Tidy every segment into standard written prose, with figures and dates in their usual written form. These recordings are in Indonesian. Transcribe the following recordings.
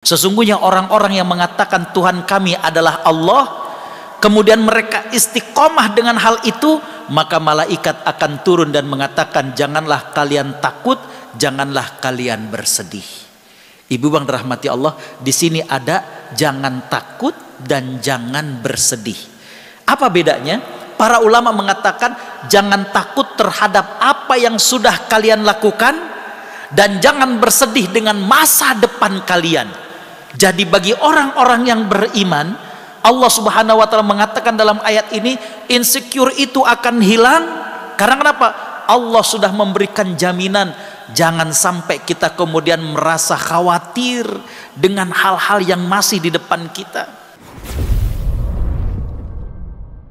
Sesungguhnya orang-orang yang mengatakan Tuhan kami adalah Allah, kemudian mereka istiqomah dengan hal itu, maka malaikat akan turun dan mengatakan, janganlah kalian takut, janganlah kalian bersedih. Ibu bang dirahmati Allah, di sini ada jangan takut dan jangan bersedih. Apa bedanya? Para ulama mengatakan jangan takut terhadap apa yang sudah kalian lakukan, dan jangan bersedih dengan masa depan kalian. Jadi bagi orang-orang yang beriman, Allah Subhanahu wa taala mengatakan dalam ayat ini, insecure itu akan hilang. Karena kenapa? Allah sudah memberikan jaminan. Jangan sampai kita kemudian merasa khawatir dengan hal-hal yang masih di depan kita.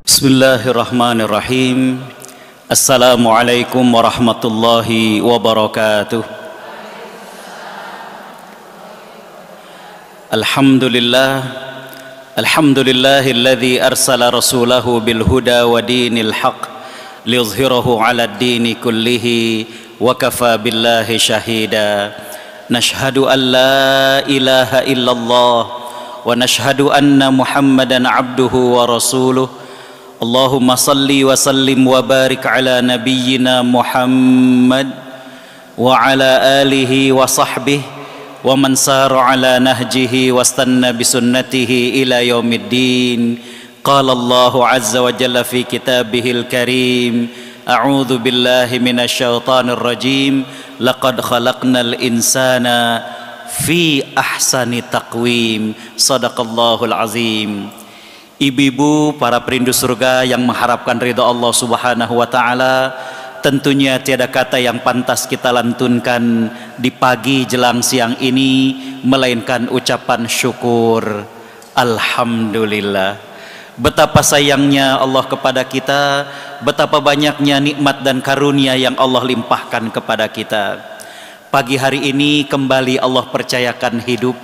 Bismillahirrahmanirrahim. Assalamualaikum warahmatullahi wabarakatuh. Alhamdulillahilladzi arsala rasulahu bil huda wa dinil haq liyuzhirahu 'alad dini kullihi wa kafa billahi shahida. Nashhadu an la ilaha illallah wa nashhadu anna Muhammadan 'abduhu wa rasuluh. Allahumma salli wa sallim wa barik ala nabiyyina Muhammad wa ala alihi wa sahbihi wa man sara ala nahjihi wastanna bisunnatihi ila yaumiddin. Qala Allahu azza wa jalla fi kitabihil karim, a'udzu billahi minasyaitonir rajim, laqad khalaqnal insana fi ahsani taqwim. Shadaqallahul azim. Ibu-ibu, para perindu surga yang mengharapkan ridha Allah Subhanahu wa taala, tentunya tiada kata yang pantas kita lantunkan di pagi jelang siang ini melainkan ucapan syukur. Alhamdulillah. Betapa sayangnya Allah kepada kita, betapa banyaknya nikmat dan karunia yang Allah limpahkan kepada kita. Pagi hari ini kembali Allah percayakan hidup.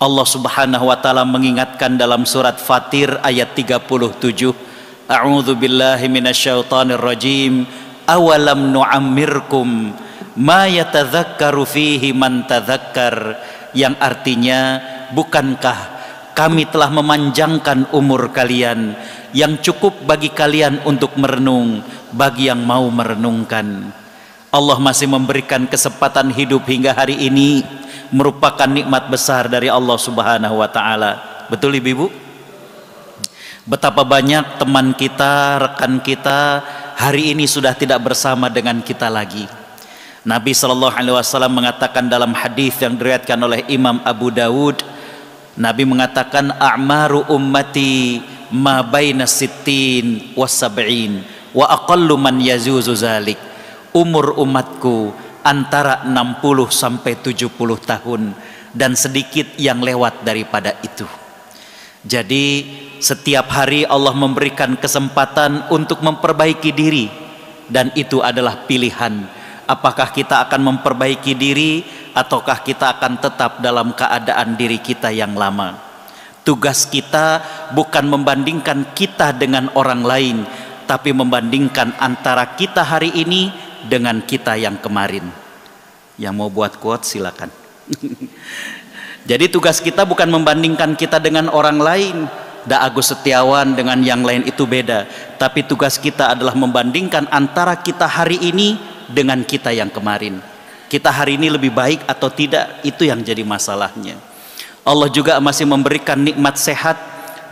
Allah Subhanahu wa taala mengingatkan dalam surat Fatir ayat 37, a'udzu billahi minasyaitonir rajim, awalam nu'ammirkum ma yatadzakkaru fihi man tadzakkar, yang artinya, bukankah kami telah memanjangkan umur kalian yang cukup bagi kalian untuk merenung, bagi yang mau merenungkan. Allah masih memberikan kesempatan hidup hingga hari ini, merupakan nikmat besar dari Allah Subhanahu wa taala. Betul ibu-ibu? Betapa banyak teman kita, rekan kita hari ini sudah tidak bersama dengan kita lagi. Nabi sallallahu alaihi wasallam mengatakan dalam hadis yang diriwayatkan oleh Imam Abu Dawud, Nabi mengatakan, a'maru ummati ma baina sittin wa sab'in wa aqallu man yazuzu zalik. Umur umatku antara 60 sampai 70 tahun dan sedikit yang lewat daripada itu. Jadi setiap hari Allah memberikan kesempatan untuk memperbaiki diri, dan itu adalah pilihan. Apakah kita akan memperbaiki diri ataukah kita akan tetap dalam keadaan diri kita yang lama. Tugas kita bukan membandingkan kita dengan orang lain, tapi membandingkan antara kita hari ini dengan kita yang kemarin. Yang mau buat quote silakan. Jadi tugas kita bukan membandingkan kita dengan orang lain. Da Agus Setiawan dengan yang lain itu beda. Tapi tugas kita adalah membandingkan antara kita hari ini dengan kita yang kemarin. Kita hari ini lebih baik atau tidak, itu yang jadi masalahnya. Allah juga masih memberikan nikmat sehat.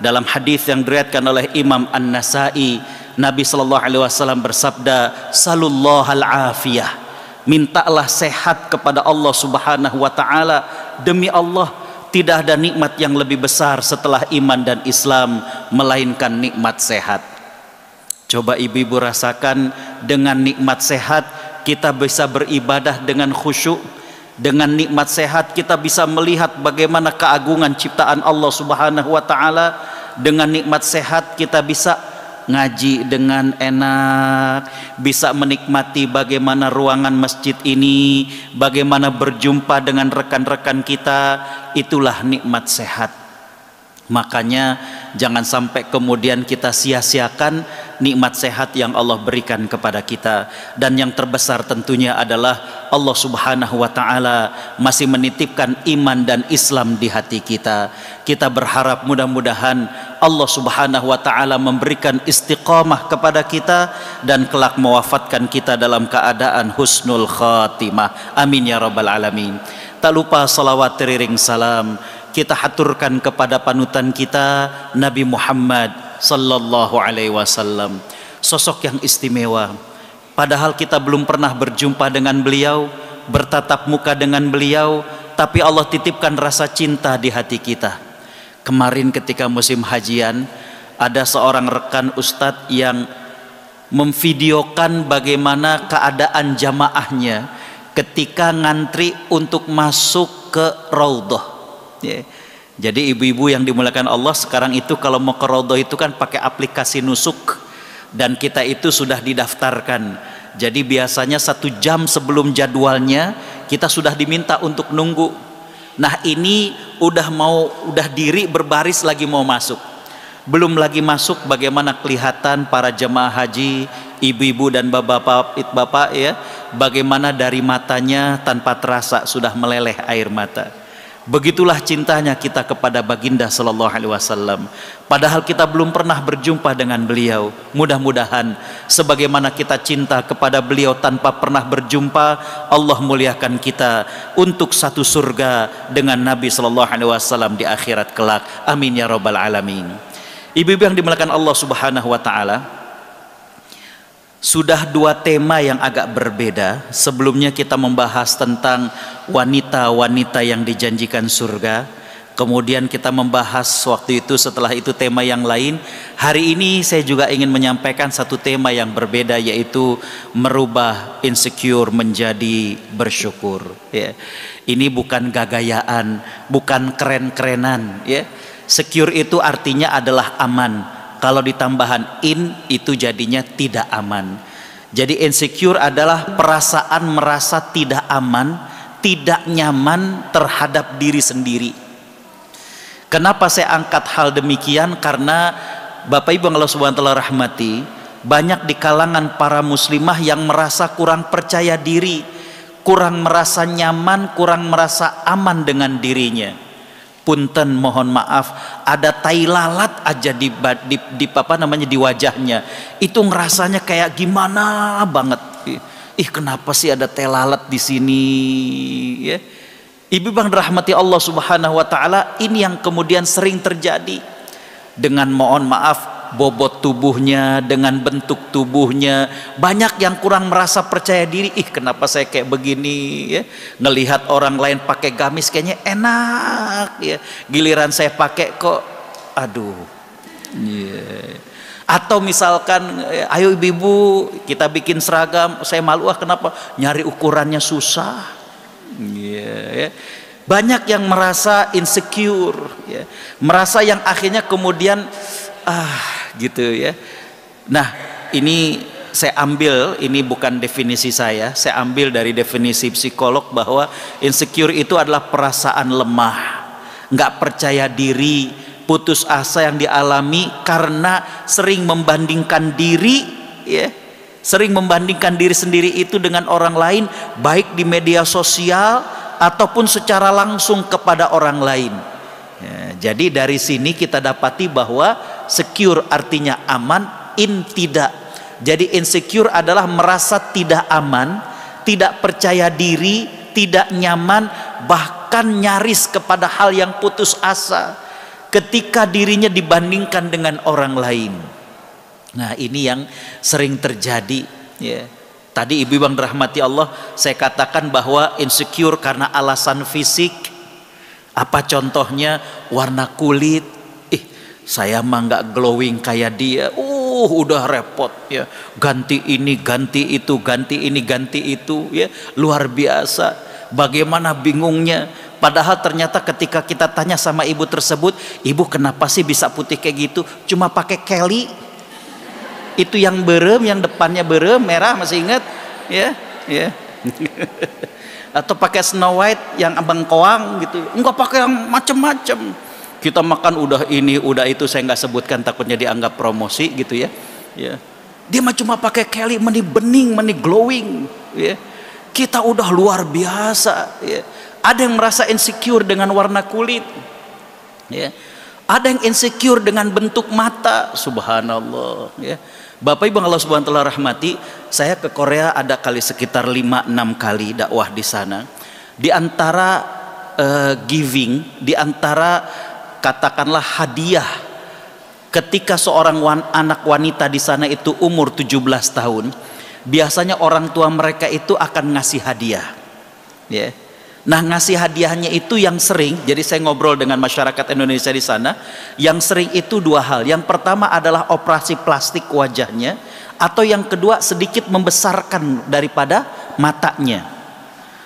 Dalam hadis yang diriwayatkan oleh Imam An-Nasai, Nabi sallallahu alaihi wasallam bersabda, "Salullahal afiyah." Mintalah sehat kepada Allah Subhanahu wa taala. Demi Allah, tidak ada nikmat yang lebih besar setelah iman dan Islam melainkan nikmat sehat. Coba ibu-ibu rasakan, dengan nikmat sehat kita bisa beribadah dengan khusyuk. Dengan nikmat sehat kita bisa melihat bagaimana keagungan ciptaan Allah Subhanahu wa taala. Dengan nikmat sehat kita bisa ngaji dengan enak, bisa menikmati bagaimana ruangan masjid ini, bagaimana berjumpa dengan rekan-rekan kita. Itulah nikmat sehat. Makanya jangan sampai kemudian kita sia-siakan nikmat sehat yang Allah berikan kepada kita. Dan yang terbesar tentunya adalah Allah Subhanahu wa taala masih menitipkan iman dan Islam di hati kita. Kita berharap mudah-mudahan Allah Subhanahu wa taala memberikan istiqamah kepada kita dan kelak mewafatkan kita dalam keadaan husnul khatimah. Amin ya rabbal alamin. Tak lupa salawat teriring salam kita haturkan kepada panutan kita Nabi Muhammad sallallahu alaihi wasallam, sosok yang istimewa. Padahal kita belum pernah berjumpa dengan beliau, bertatap muka dengan beliau, tapi Allah titipkan rasa cinta di hati kita. Kemarin ketika musim hajian, ada seorang rekan ustadz yang memvideokan bagaimana keadaan jamaahnya ketika ngantri untuk masuk ke raudhah. Ya. Jadi ibu-ibu yang dimuliakan Allah, sekarang itu kalau mau ke raudhah itu kan pakai aplikasi nusuk, dan kita itu sudah didaftarkan. Jadi biasanya 1 jam sebelum jadwalnya kita sudah diminta untuk nunggu. Nah ini udah diri berbaris lagi mau masuk. Belum lagi masuk bagaimana kelihatan para jemaah haji, ibu-ibu dan bapak-bapak ya, bagaimana dari matanya tanpa terasa sudah meleleh air mata. Begitulah cintanya kita kepada baginda sallallahu alaihi wasallam. Padahal kita belum pernah berjumpa dengan beliau. Mudah-mudahan sebagaimana kita cinta kepada beliau tanpa pernah berjumpa, Allah muliakan kita untuk satu surga dengan Nabi sallallahu alaihi wasallam di akhirat kelak. Amin ya rabbal alamin. Ibu-ibu yang dimuliakan Allah Subhanahu wa taala, sudah 2 tema yang agak berbeda. Sebelumnya kita membahas tentang wanita-wanita yang dijanjikan surga. Kemudian kita membahas waktu itu, setelah itu tema yang lain. Hari ini saya juga ingin menyampaikan satu tema yang berbeda, yaitu merubah insecure menjadi bersyukur. Ya. Ini bukan gagayaan, bukan keren-kerenan. Ya. Secure itu artinya adalah aman. Kalau ditambahan in itu jadinya tidak aman. Jadi insecure adalah perasaan merasa tidak aman, tidak nyaman terhadap diri sendiri. Kenapa saya angkat hal demikian? Karena Bapak Ibu yang Allah Subhanahu wa taala rahmati, banyak di kalangan para muslimah yang merasa kurang percaya diri, kurang merasa nyaman, kurang merasa aman dengan dirinya. Punten, mohon maaf, ada tai lalat aja di wajahnya, itu ngerasanya kayak gimana banget. Kenapa sih ada tai lalat di sini? Ya. Ibu bang rahmati Allah Subhanahu wa taala, ini yang kemudian sering terjadi dengan, mohon maaf, bobot tubuhnya, dengan bentuk tubuhnya. Banyak yang kurang merasa percaya diri. Kenapa saya kayak begini ya? Ngelihat orang lain pakai gamis kayaknya enak ya, giliran saya pakai kok aduh yeah. Atau misalkan ayo ibu-ibu kita bikin seragam, saya malu, kenapa nyari ukurannya susah yeah. Banyak yang merasa insecure ya. Merasa yang akhirnya kemudian gitu ya. Nah ini saya ambil, ini bukan definisi saya ambil dari definisi psikolog, bahwa insecure itu adalah perasaan lemah, nggak percaya diri, putus asa yang dialami karena sering membandingkan diri ya, sering membandingkan diri sendiri itu dengan orang lain, baik di media sosial ataupun secara langsung kepada orang lain ya. Jadi dari sini kita dapati bahwa secure artinya aman, in tidak. Jadi insecure adalah merasa tidak aman, tidak percaya diri, tidak nyaman, bahkan nyaris kepada hal yang putus asa ketika dirinya dibandingkan dengan orang lain. Nah ini yang sering terjadi ya. Tadi ibu bang rahmati Allah, saya katakan bahwa insecure karena alasan fisik. Apa contohnya? Warna kulit, saya mah nggak glowing kayak dia, udah repot ya, ganti ini ganti itu, ganti ini ganti itu ya, luar biasa. Bagaimana bingungnya, padahal ternyata ketika kita tanya sama ibu tersebut, ibu kenapa sih bisa putih kayak gitu? Cuma pakai Kelly itu yang berem, yang depannya berem merah, masih ingat ya ya. Atau pakai Snow White yang abang koang gitu, enggak pakai yang macem-macem. Kita makan udah ini, udah itu, saya nggak sebutkan takutnya dianggap promosi gitu ya. Ya. Dia mah cuma pakai Kelly, meni bening, meni glowing. Ya. Kita udah luar biasa. Ya. Ada yang merasa insecure dengan warna kulit. Ya. Ada yang insecure dengan bentuk mata. Subhanallah. Ya. Bapak Ibu Allah Subhanahu wa taala rahmati, saya ke Korea ada kali sekitar 5-6 kali dakwah di sana. Di antara giving, di antara katakanlah hadiah, ketika seorang anak wanita di sana itu umur 17 tahun, biasanya orang tua mereka itu akan ngasih hadiah. Ya. Nah, ngasih hadiahnya itu yang sering, jadi saya ngobrol dengan masyarakat Indonesia di sana, yang sering itu dua hal. Yang pertama adalah operasi plastik wajahnya, atau yang kedua sedikit membesarkan daripada matanya.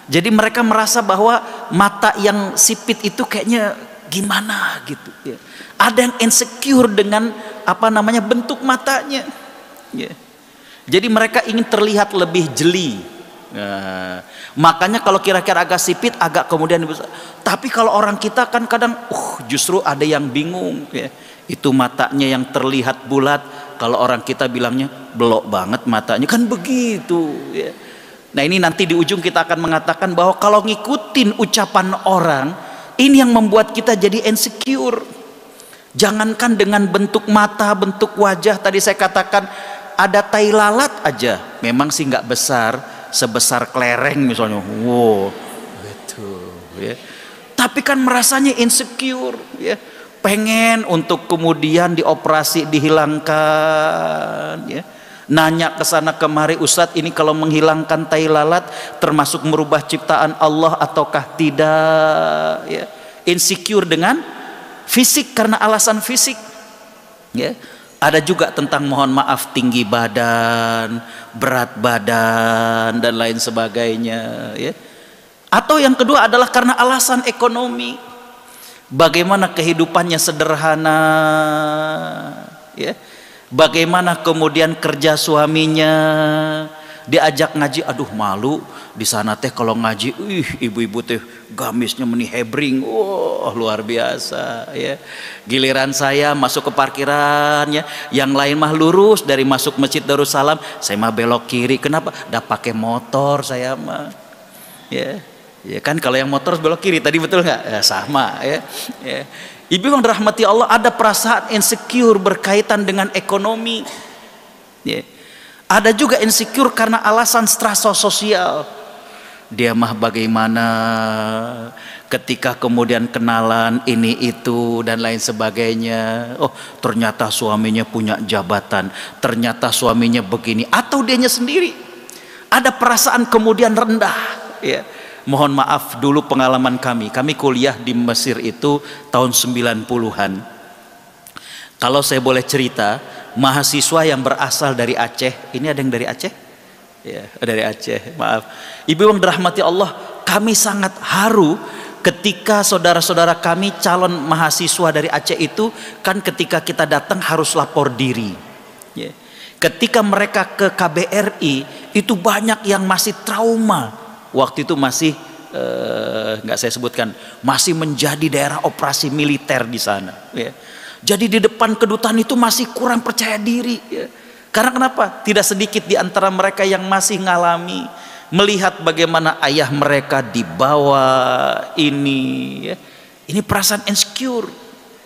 Jadi mereka merasa bahwa mata yang sipit itu kayaknya gimana gitu ya. Ada yang insecure dengan bentuk matanya ya. Jadi mereka ingin terlihat lebih jeli. Nah, makanya kalau kira-kira agak sipit, agak kemudian tapi kalau orang kita kan kadang justru ada yang bingung ya. Itu matanya yang terlihat bulat, kalau orang kita bilangnya belok banget matanya, kan begitu ya. Nah, ini nanti di ujung kita akan mengatakan bahwa kalau ngikutin ucapan orang, ini yang membuat kita jadi insecure. Jangankan dengan bentuk mata, bentuk wajah, tadi saya katakan ada tai lalat aja, memang sih nggak besar, sebesar kelereng misalnya, wow, gitu, ya. Tapi kan merasanya insecure, ya. Pengen untuk kemudian dioperasi, dihilangkan, ya. Nanya ke sana kemari, Ustadz ini kalau menghilangkan tai lalat termasuk merubah ciptaan Allah ataukah tidak ya. Insecure dengan fisik karena alasan fisik ya. Ada juga tentang mohon maaf tinggi badan, berat badan dan lain sebagainya ya. Atau yang kedua adalah karena alasan ekonomi, bagaimana kehidupannya sederhana ya. Bagaimana kemudian kerja suaminya, diajak ngaji, aduh malu di sana teh kalau ngaji, ibu-ibu teh gamisnya meni hebring, wah luar biasa ya. Giliran saya masuk ke parkiran ya, yang lain mah lurus dari masuk Masjid Darussalam, saya mah belok kiri. Kenapa? Dah pakai motor saya mah ya. Ya kan kalau yang motor belok kiri tadi, betul nggak? Ya, sama ya. Ya. Ibu yang dirahmati Allah, ada perasaan insecure berkaitan dengan ekonomi ya. Ada juga insecure karena alasan strata sosial. Dia mah bagaimana ketika kemudian kenalan ini itu dan lain sebagainya. Oh ternyata suaminya punya jabatan, ternyata suaminya begini, atau dianya sendiri ada perasaan kemudian rendah ya. Mohon maaf, dulu pengalaman kami kuliah di Mesir itu tahun 90-an. Kalau saya boleh cerita, mahasiswa yang berasal dari Aceh, ini ada yang dari Aceh? Ya, dari Aceh, maaf. Ibu yang dirahmati Allah, kami sangat haru ketika saudara-saudara kami calon mahasiswa dari Aceh itu, kan ketika kita datang harus lapor diri. Ya. Ketika mereka ke KBRI, itu banyak yang masih trauma. Waktu itu masih nggak saya sebutkan, masih menjadi daerah operasi militer di sana. Ya. Jadi di depan kedutaan itu masih kurang percaya diri. Ya. Karena kenapa? Tidak sedikit di antara mereka yang masih ngalami melihat bagaimana ayah mereka dibawa ini. Ya. Ini perasaan insecure.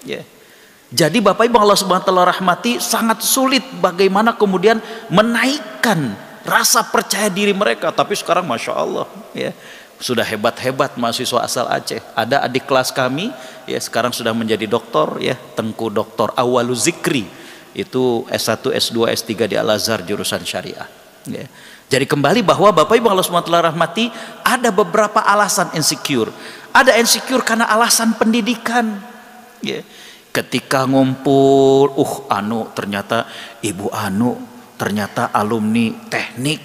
Ya. Jadi Bapak Ibu Allah Subhanahu wa taala rahmati, sangat sulit bagaimana kemudian menaikkan rasa percaya diri mereka. Tapi sekarang Masya Allah ya, sudah hebat-hebat mahasiswa asal Aceh. Ada adik kelas kami ya, sekarang sudah menjadi doktor ya, Tengku Doktor Awalu Zikri, itu S1, S2, S3 di Al-Azhar jurusan syariah ya. Jadi kembali bahwa Bapak Ibu Allah SWT rahmati, ada beberapa alasan insecure. Ada insecure karena alasan pendidikan ya. Ketika ngumpul, ternyata Ibu Anu ternyata alumni teknik,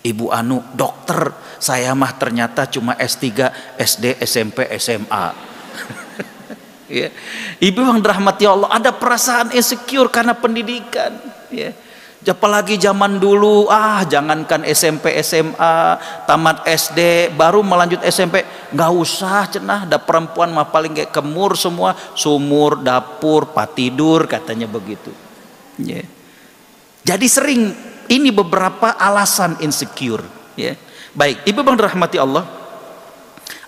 Ibu Anu dokter, saya mah ternyata cuma S3, SD, SMP, SMA. Ya. Ibu yang dirahmati Allah, ada perasaan insecure karena pendidikan. Ya. Apalagi zaman dulu, jangankan SMP, SMA, tamat SD, baru melanjut SMP, nggak usah cenah, ada perempuan mah paling kayak kemur semua, sumur, dapur, patidur, katanya begitu. Yeah. Jadi sering ini beberapa alasan insecure. Yeah. Baik, ibu bang dirahmati Allah,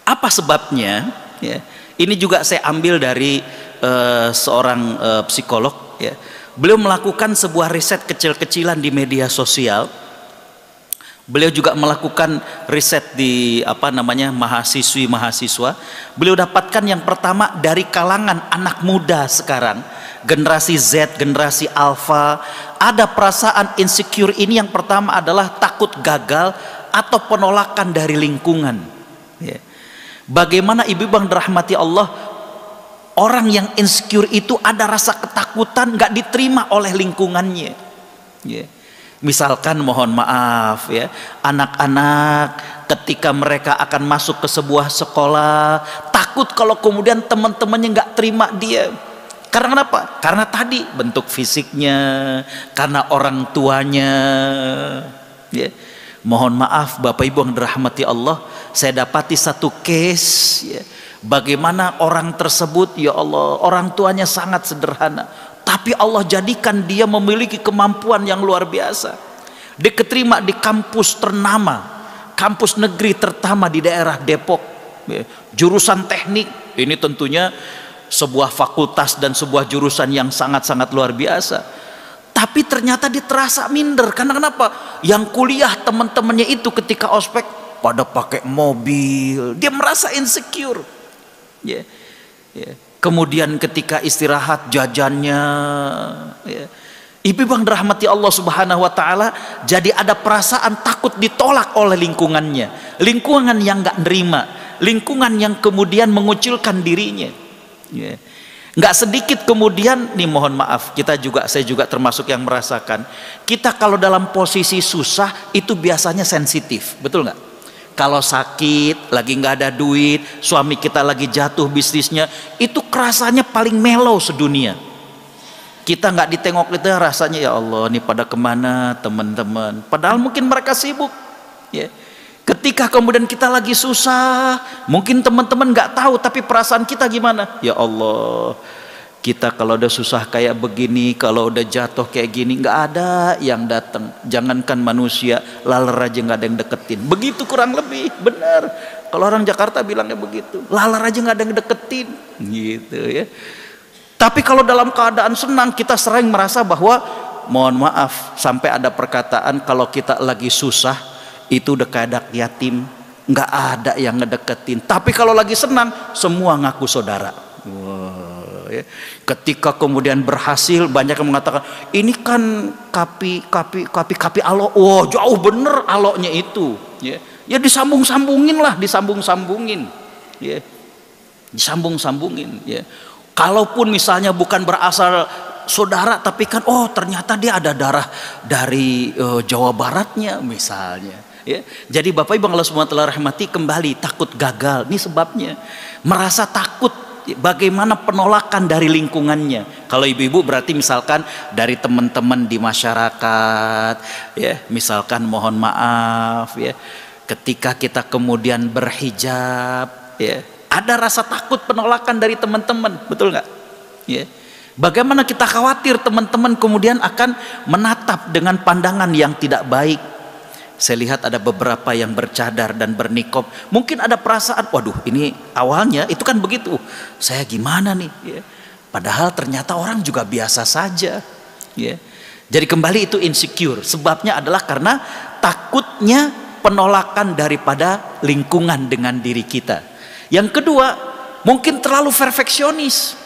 apa sebabnya? Yeah. Ini juga saya ambil dari seorang psikolog. Yeah. Beliau melakukan sebuah riset kecil-kecilan di media sosial. Beliau juga melakukan riset di mahasiswa. Beliau dapatkan yang pertama dari kalangan anak muda sekarang, generasi Z, generasi Alpha, ada perasaan insecure ini. Yang pertama adalah takut gagal atau penolakan dari lingkungan. Bagaimana ibu bang dirahmati Allah, orang yang insecure itu ada rasa ketakutan nggak diterima oleh lingkungannya. Misalkan mohon maaf ya, anak-anak ketika mereka akan masuk ke sebuah sekolah takut kalau kemudian teman-temannya nggak terima dia. Karena kenapa? Karena tadi bentuk fisiknya, karena orang tuanya. Mohon maaf Bapak Ibu yang dirahmati Allah, saya dapati satu case bagaimana orang tersebut, ya Allah, orang tuanya sangat sederhana, tapi Allah jadikan dia memiliki kemampuan yang luar biasa. Dia keterima di kampus ternama, kampus negeri terutama di daerah Depok, jurusan teknik. Ini tentunya sebuah fakultas dan sebuah jurusan yang sangat-sangat luar biasa. Tapi ternyata dia terasa minder. Karena kenapa? Yang kuliah teman-temannya itu ketika ospek pada pakai mobil, dia merasa insecure. Kemudian ketika istirahat jajannya, ibu bang dirahmati Allah subhanahu wa ta'ala, jadi ada perasaan takut ditolak oleh lingkungannya, lingkungan yang gak nerima, lingkungan yang kemudian mengucilkan dirinya. Gak sedikit kemudian nih, mohon maaf, saya juga termasuk yang merasakan, kita kalau dalam posisi susah itu biasanya sensitif, betul gak? Kalau sakit, lagi nggak ada duit, suami kita lagi jatuh bisnisnya, itu kerasanya paling mellow sedunia. Kita nggak ditengok itu rasanya, ya Allah, ini pada kemana teman-teman? Padahal mungkin mereka sibuk. Ketika kemudian kita lagi susah, mungkin teman-teman nggak tahu, tapi perasaan kita gimana? Ya Allah, kita kalau udah susah kayak begini, kalau udah jatuh kayak gini, nggak ada yang datang. Jangankan manusia, laler aja nggak ada yang deketin. Begitu kurang lebih, benar. Kalau orang Jakarta bilangnya begitu, laler aja nggak ada yang deketin, gitu ya. Tapi kalau dalam keadaan senang, kita sering merasa bahwa, mohon maaf, sampai ada perkataan kalau kita lagi susah itu udah kayak anak yatim, nggak ada yang ngedeketin. Tapi kalau lagi senang, semua ngaku saudara. Wow. Ketika kemudian berhasil, banyak yang mengatakan ini kan kapi alo. Wow, jauh bener alonya itu. Ya disambung-sambungin lah, disambung-sambungin. Disambung-sambungin. Kalaupun misalnya bukan berasal saudara, tapi kan ternyata dia ada darah dari Jawa Baratnya misalnya. Jadi Bapak Ibu Allah SWT rahmati, kembali takut gagal. Ini sebabnya, merasa takut. Bagaimana penolakan dari lingkungannya? Kalau ibu-ibu berarti misalkan dari teman-teman di masyarakat, misalkan mohon maaf, ketika kita kemudian berhijab, ada rasa takut penolakan dari teman-teman, betul nggak? Bagaimana kita khawatir teman-teman kemudian akan menatap dengan pandangan yang tidak baik. Saya lihat ada beberapa yang bercadar dan bernikob, mungkin ada perasaan, waduh, ini awalnya itu kan begitu, saya gimana nih? Padahal ternyata orang juga biasa saja. Jadi kembali itu insecure, sebabnya adalah karena takutnya penolakan daripada lingkungan dengan diri kita. Yang kedua, mungkin terlalu perfeksionis.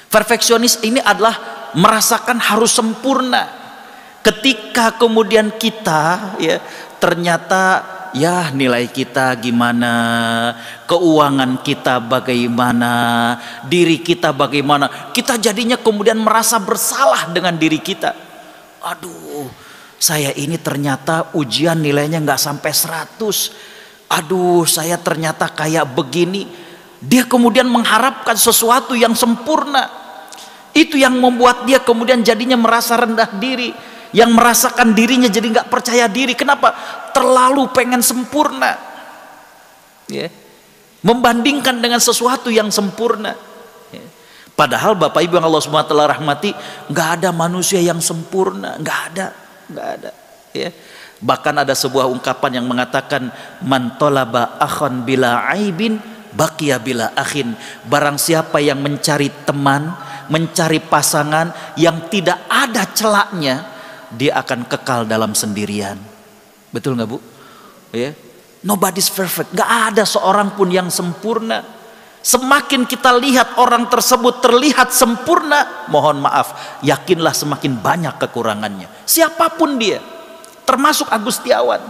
Perfeksionis ini adalah merasakan harus sempurna. Ketika kemudian kita ternyata nilai kita gimana, keuangan kita bagaimana, diri kita bagaimana, kita jadinya kemudian merasa bersalah dengan diri kita. Aduh, saya ini ternyata ujian nilainya nggak sampai 100. Aduh, saya ternyata kayak begini. Dia kemudian mengharapkan sesuatu yang sempurna. Itu yang membuat dia kemudian jadinya merasa rendah diri, yang merasakan dirinya jadi nggak percaya diri. Kenapa? Terlalu pengen sempurna, ya. Membandingkan dengan sesuatu yang sempurna, ya. Padahal Bapak Ibu yang Allah SWT rahmati, nggak ada manusia yang sempurna, nggak ada, ya. Bahkan ada sebuah ungkapan yang mengatakan, man tolaba akhon bila aibin baqiya bila akhin. Barang siapa yang mencari teman, mencari pasangan yang tidak ada celaknya, dia akan kekal dalam sendirian. Betul nggak Bu? Ya. Nobody's perfect. Nggak ada seorang pun yang sempurna. Semakin kita lihat orang tersebut terlihat sempurna, mohon maaf, yakinlah semakin banyak kekurangannya. Siapapun dia, termasuk Agustiawan,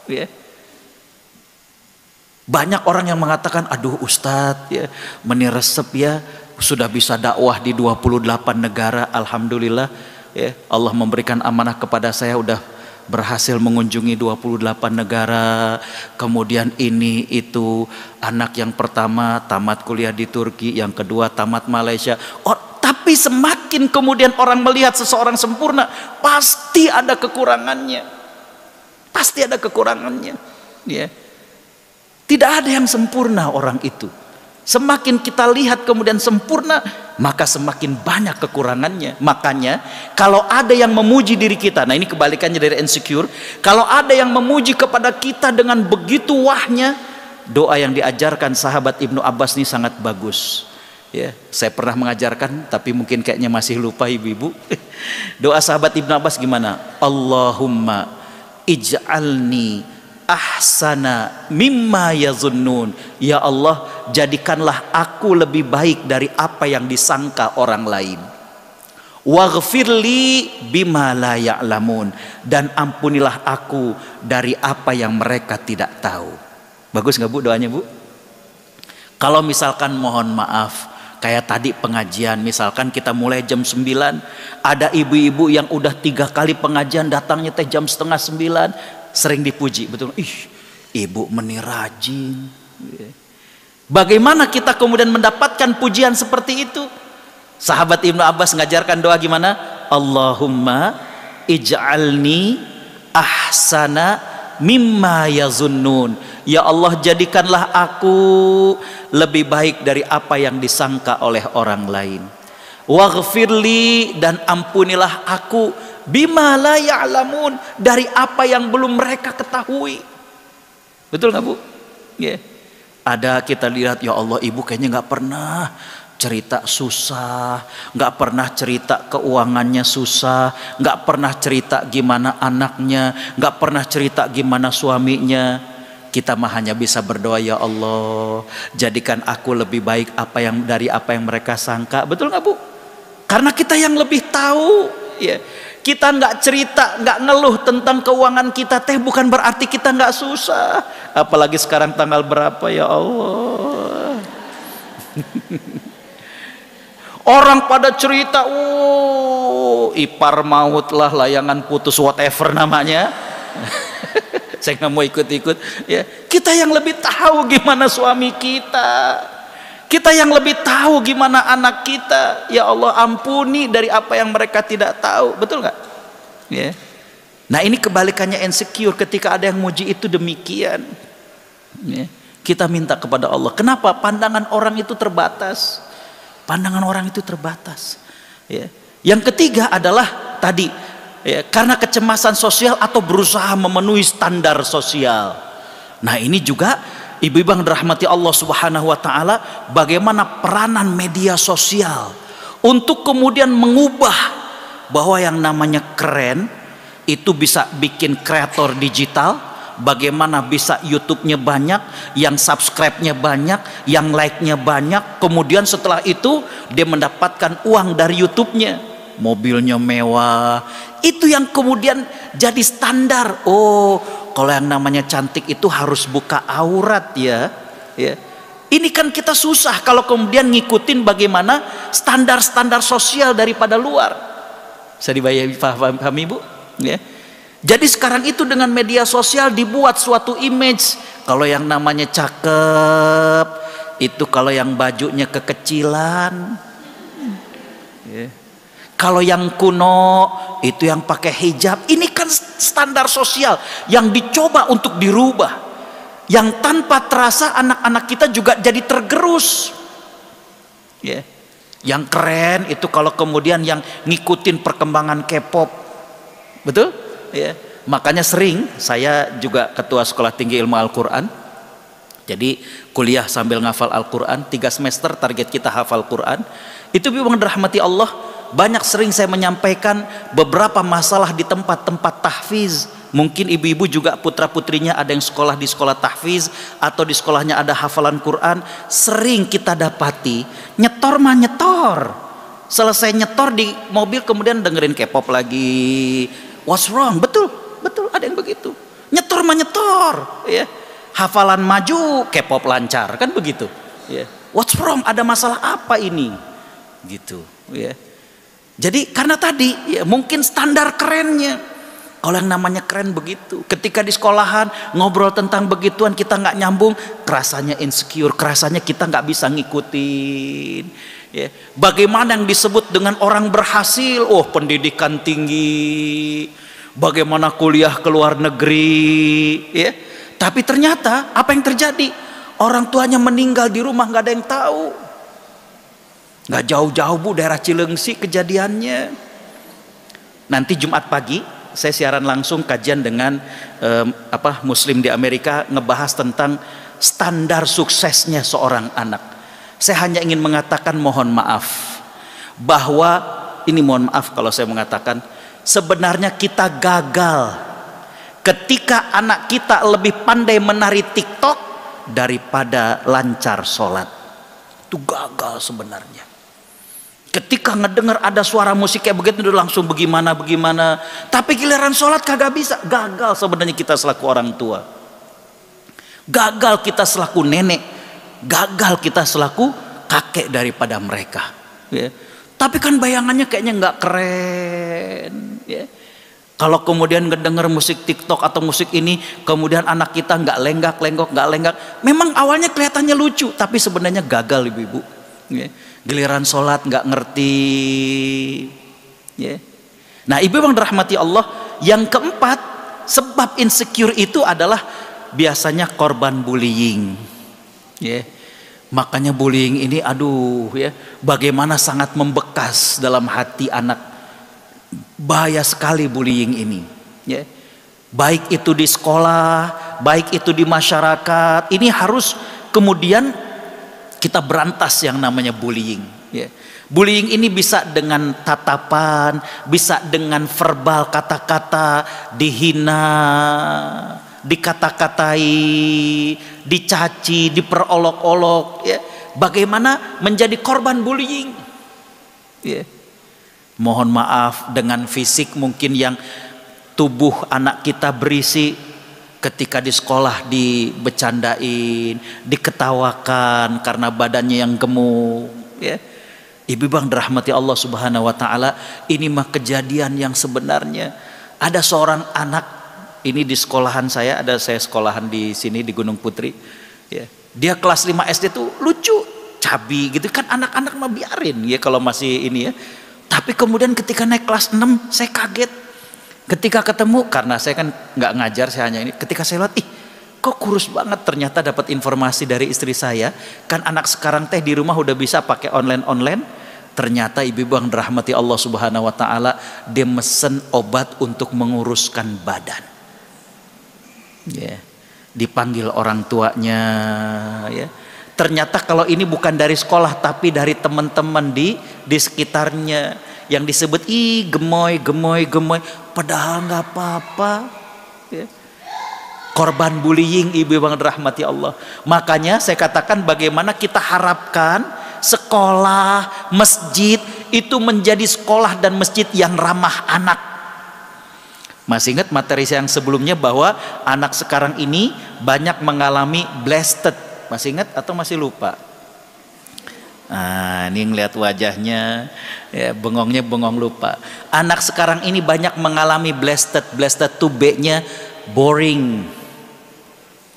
ya. Banyak orang yang mengatakan, aduh Ustadz, ya, meniresep ya, sudah bisa dakwah di 28 negara, alhamdulillah, ya. Allah memberikan amanah kepada saya, udah berhasil mengunjungi 28 negara. Kemudian ini itu, anak yang pertama tamat kuliah di Turki, yang kedua tamat Malaysia. Tapi semakin kemudian orang melihat seseorang sempurna, pasti ada kekurangannya. Pasti ada kekurangannya, ya. Tidak ada yang sempurna orang itu. Semakin kita lihat kemudian sempurna, maka semakin banyak kekurangannya. Makanya kalau ada yang memuji diri kita, nah ini kebalikannya dari insecure. Kalau ada yang memuji kepada kita dengan begitu wahnya, doa yang diajarkan sahabat Ibnu Abbas ini sangat bagus. Ya, saya pernah mengajarkan, tapi mungkin kayaknya masih lupa ibu-ibu. Doa sahabat Ibnu Abbas gimana? Allahumma ij'alni ahsana mimma yazunnun. Ya Allah, jadikanlah aku lebih baik dari apa yang disangka orang lain. Waghfirli bima la ya'lamun, dan ampunilah aku dari apa yang mereka tidak tahu. Bagus nggak Bu doanya Bu? Kalau misalkan mohon maaf, kayak tadi pengajian, misalkan kita mulai jam 9, ada ibu-ibu yang udah 3 kali pengajian datangnya teh jam setengah 9, sering dipuji, betul. Ih, ibu meni rajin. Bagaimana kita kemudian mendapatkan pujian seperti itu? Sahabat Ibnu Abbas ngajarkan doa gimana? Allahumma ij'alni ahsana mimma yazunnun. Ya Allah, jadikanlah aku lebih baik dari apa yang disangka oleh orang lain. Waghfirli, dan ampunilah aku bima la ya'lamun, dari apa yang belum mereka ketahui. Betul nggak Bu? Ya. Ada kita lihat, ya Allah, ibu kayaknya nggak pernah cerita susah, nggak pernah cerita keuangannya susah, nggak pernah cerita gimana anaknya, nggak pernah cerita gimana suaminya. Kita mah hanya bisa berdoa, ya Allah, jadikan aku lebih baik dari apa yang mereka sangka. Betul nggak Bu? Karena kita yang lebih tahu, ya. Kita nggak cerita, nggak ngeluh tentang keuangan kita teh bukan berarti kita nggak susah. Apalagi sekarang tanggal berapa, ya Allah. Orang pada cerita, ipar maut lah, layangan putus, whatever namanya. Saya nggak mau ikut-ikut, ya. Kita yang lebih tahu gimana suami kita, kita yang lebih tahu gimana anak kita. Ya Allah, ampuni dari apa yang mereka tidak tahu. Betul nggak? Ya. Nah ini kebalikannya insecure. Ketika ada yang muji itu demikian, ya. Kita minta kepada Allah. Kenapa? Pandangan orang itu terbatas. Pandangan orang itu terbatas, ya. Yang ketiga adalah tadi, ya, karena kecemasan sosial atau berusaha memenuhi standar sosial. Nah ini juga ibu-ibu yang dirahmati Allah Subhanahu wa Ta'ala, bagaimana peranan media sosial untuk kemudian mengubah bahwa yang namanya keren itu bisa bikin kreator digital. Bagaimana bisa YouTube-nya banyak, yang subscribe-nya banyak, yang like-nya banyak, kemudian setelah itu dia mendapatkan uang dari YouTube-nya, mobilnya mewah. Itu yang kemudian jadi standar. Oh, kalau yang namanya cantik itu harus buka aurat, ya. Ini kan kita susah kalau kemudian ngikutin bagaimana standar-standar sosial daripada luar. Bisa dipahami Bu? Ya. Jadi sekarang itu dengan media sosial dibuat suatu image. Kalau yang namanya cakep itu kalau yang bajunya kekecilan, Ya. Kalau yang kuno itu yang pakai hijab, ini kan standar sosial yang dicoba untuk dirubah, yang tanpa terasa anak-anak kita juga jadi tergerus. Ya. Yang keren itu kalau kemudian yang ngikutin perkembangan K-pop, betul? Ya. Makanya sering saya juga ketua sekolah tinggi ilmu Al-Quran, jadi kuliah sambil ngafal Al-Quran, 3 semester target kita hafal Quran. Itu memang dirahmati Allah, banyak sering saya menyampaikan beberapa masalah di tempat-tempat tahfiz. Mungkin ibu-ibu juga putra-putrinya ada yang sekolah di sekolah tahfiz atau di sekolahnya ada hafalan Quran. Sering kita dapati nyetor mah nyetor, selesai nyetor di mobil kemudian dengerin K-pop lagi. What's wrong? Betul, betul, ada yang begitu. Nyetor mah nyetor, ya. Hafalan maju, K-pop lancar, kan begitu. Ya. What's wrong? Ada masalah apa ini? Gitu, ya. Jadi karena tadi ya, mungkin standar kerennya. Kalau yang namanya keren begitu, ketika di sekolahan ngobrol tentang begituan kita nggak nyambung, kerasanya insecure, kerasanya kita nggak bisa ngikutin. Ya. Bagaimana yang disebut dengan orang berhasil? Oh, pendidikan tinggi, bagaimana kuliah ke luar negeri, ya. Tapi ternyata apa yang terjadi? Orang tuanya meninggal di rumah, nggak ada yang tahu. Nggak jauh-jauh Bu, daerah Cilengsi kejadiannya. Nanti Jumat pagi saya siaran langsung kajian dengan Muslim di Amerika, ngebahas tentang standar suksesnya seorang anak. Saya hanya ingin mengatakan mohon maaf bahwa ini, mohon maaf kalau saya mengatakan sebenarnya kita gagal ketika anak kita lebih pandai menari TikTok daripada lancar sholat. Itu gagal sebenarnya. Ketika ngedengar ada suara musik kayak begitu udah langsung bagaimana. Tapi giliran sholat kagak bisa. Gagal sebenarnya kita selaku orang tua. Gagal kita selaku nenek. Gagal kita selaku kakek daripada mereka. Ya. Tapi kan bayangannya kayaknya nggak keren. Ya. Kalau kemudian ngedenger musik TikTok atau musik ini, kemudian anak kita nggak lenggak. Memang awalnya kelihatannya lucu, tapi sebenarnya gagal ibu-ibu. Ya. Giliran sholat nggak ngerti. Ya. Nah, ibu yang dirahmati Allah, yang keempat sebab insecure itu adalah biasanya korban bullying. Ya. Makanya bullying ini, aduh ya, bagaimana sangat membekas dalam hati anak. Bahaya sekali bullying ini, ya. Baik itu di sekolah, baik itu di masyarakat. Ini harus kemudian kita berantas yang namanya bullying, ya. Bullying ini bisa dengan tatapan, bisa dengan verbal, kata-kata, dihina, dikata-katai, dicaci, diperolok-olok, ya. Bagaimana menjadi korban bullying, ya. Mohon maaf, dengan fisik mungkin yang tubuh anak kita berisi, ketika di sekolah dibecandain, diketawakan karena badannya yang gemuk, ya. Ibu bang dirahmati Allah Subhanahu wa taala, ini mah kejadian yang sebenarnya. Ada seorang anak ini di sekolahan saya, ada saya sekolahan di sini di Gunung Putri, ya. Dia kelas 5 SD tuh lucu, cabi gitu kan, anak-anak mah biarin ya kalau masih ini ya. Tapi kemudian ketika naik kelas 6 saya kaget ketika ketemu, karena saya kan nggak ngajar, saya hanya ini. Ketika saya lihat, ih kok kurus banget, ternyata dapat informasi dari istri saya, kan anak sekarang teh di rumah udah bisa pakai online. Ternyata ibu yang dirahmati Allah Subhanahu wa taala, dia mesen obat untuk menguruskan badan. Ya, dipanggil orang tuanya, ya. Ternyata kalau ini bukan dari sekolah tapi dari teman-teman di sekitarnya yang disebut gemoy, padahal nggak apa-apa, ya. Korban bullying ibu yang dirahmati Allah. Makanya saya katakan bagaimana kita harapkan sekolah, masjid itu menjadi sekolah dan masjid yang ramah anak. Masih ingat materi saya yang sebelumnya bahwa anak sekarang ini banyak mengalami blasted. Masih ingat atau masih lupa? Nah, ini ngeliat wajahnya, ya, bengong lupa. Anak sekarang ini banyak mengalami blasted tuh B-nya boring.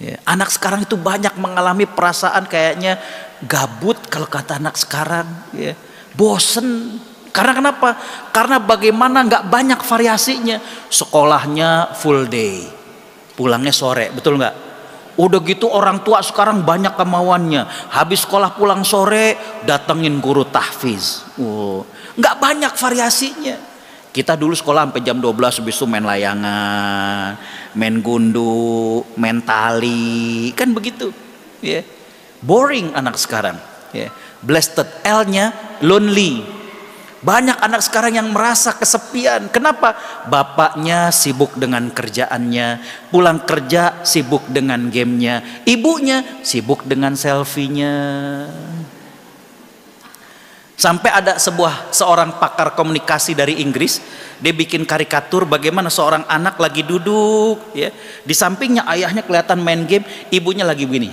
Ya, anak sekarang itu banyak mengalami perasaan kayaknya gabut kalau kata anak sekarang, ya, bosen, Karena kenapa? Karena bagaimana nggak banyak variasinya. Sekolahnya full day, pulangnya sore, betul nggak? Udah gitu orang tua sekarang banyak kemauannya. Habis sekolah pulang sore, datengin guru tahfiz. Nggak banyak variasinya. Kita dulu sekolah sampai jam 12, habis itu main layangan, main gundu, main tali, kan begitu. Ya. Boring anak sekarang. Ya. Blasted, L-nya lonely. Banyak anak sekarang yang merasa kesepian. Kenapa? Bapaknya sibuk dengan kerjaannya, pulang kerja sibuk dengan gamenya, ibunya sibuk dengan selfie-nya. Sampai ada seorang pakar komunikasi dari Inggris, dia bikin karikatur bagaimana seorang anak lagi duduk, ya, di sampingnya ayahnya kelihatan main game, ibunya lagi begini.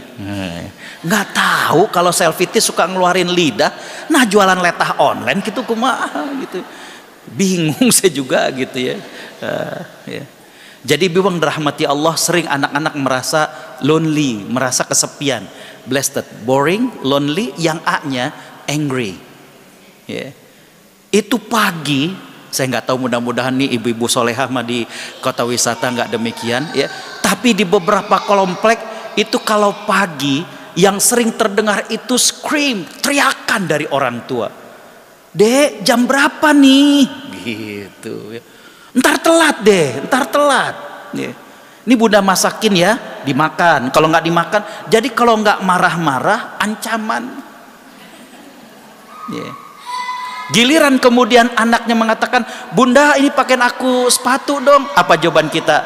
Nggak tahu kalau selfie itu suka ngeluarin lidah, nah jualan letah online gitu kumaha gitu. Bingung saya juga gitu ya. Ya. Jadi biwang dirahmati Allah, sering anak-anak merasa lonely, merasa kesepian. Blasted, boring, lonely, yang A-nya angry. Ya. Itu pagi, saya nggak tahu, mudah-mudahan nih ibu-ibu solehah mah di kota wisata nggak demikian ya. Tapi di beberapa komplek itu kalau pagi yang sering terdengar itu scream, teriakan dari orang tua. Dek, jam berapa nih? Gitu ya. Ntar telat deh, ntar telat. Ya. Ini bunda masakin ya, dimakan. Kalau nggak dimakan, jadi kalau nggak marah-marah, ancaman. Ya. Giliran kemudian anaknya mengatakan, bunda ini pakaiin aku sepatu dong. Apa jawaban kita?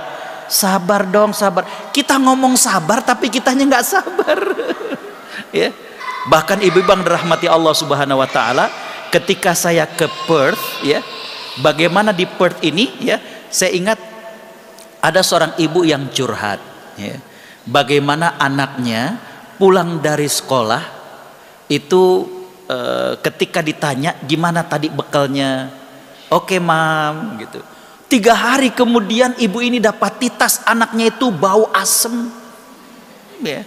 Sabar dong, sabar. Kita ngomong sabar tapi kitanya nggak sabar. Ya. Bahkan ibu bang dirahmati Allah Subhanahu Wa Taala, ketika saya ke Perth, ya, bagaimana di Perth ini, ya, saya ingat ada seorang ibu yang curhat, ya, bagaimana anaknya pulang dari sekolah itu. Ketika ditanya gimana tadi bekalnya, oke mam gitu. 3 hari kemudian ibu ini dapat titas anaknya itu bau asem. Ya.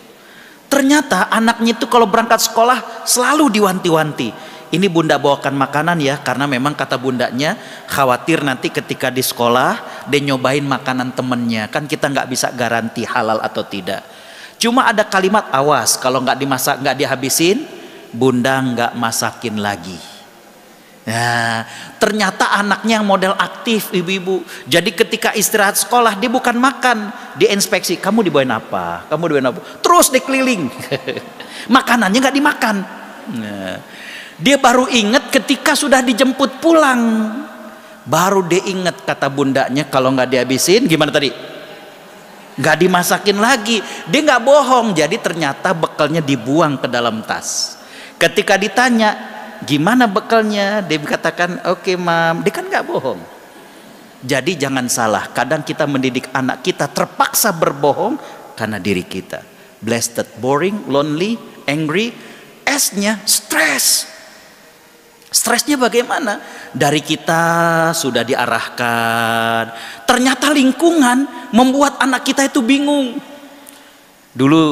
Ternyata anaknya itu kalau berangkat sekolah selalu diwanti-wanti. Ini bunda bawakan makanan ya, karena memang kata bundanya khawatir nanti ketika di sekolah dia nyobain makanan temennya. Kan kita nggak bisa garansi halal atau tidak. Cuma ada kalimat awas, kalau nggak dimasak nggak dihabisin, bunda nggak masakin lagi. Nah, ternyata anaknya yang model aktif ibu-ibu. Jadi ketika istirahat sekolah dia bukan makan, dia inspeksi. Kamu dibawain apa? Kamu dibawain apa? Terus dikeliling. Makanannya nggak dimakan. Nah, dia baru ingat ketika sudah dijemput pulang. Baru dia ingat kata bundanya kalau nggak dihabisin gimana tadi? Nggak dimasakin lagi. Dia nggak bohong. Jadi ternyata bekalnya dibuang ke dalam tas. Ketika ditanya gimana bekalnya, dia katakan oke mam. Dia kan nggak bohong. Jadi jangan salah, kadang kita mendidik anak kita terpaksa berbohong karena diri kita. Blasted, boring, lonely, angry. S-nya stres. Stresnya bagaimana? Dari kita sudah diarahkan, ternyata lingkungan membuat anak kita itu bingung. Dulu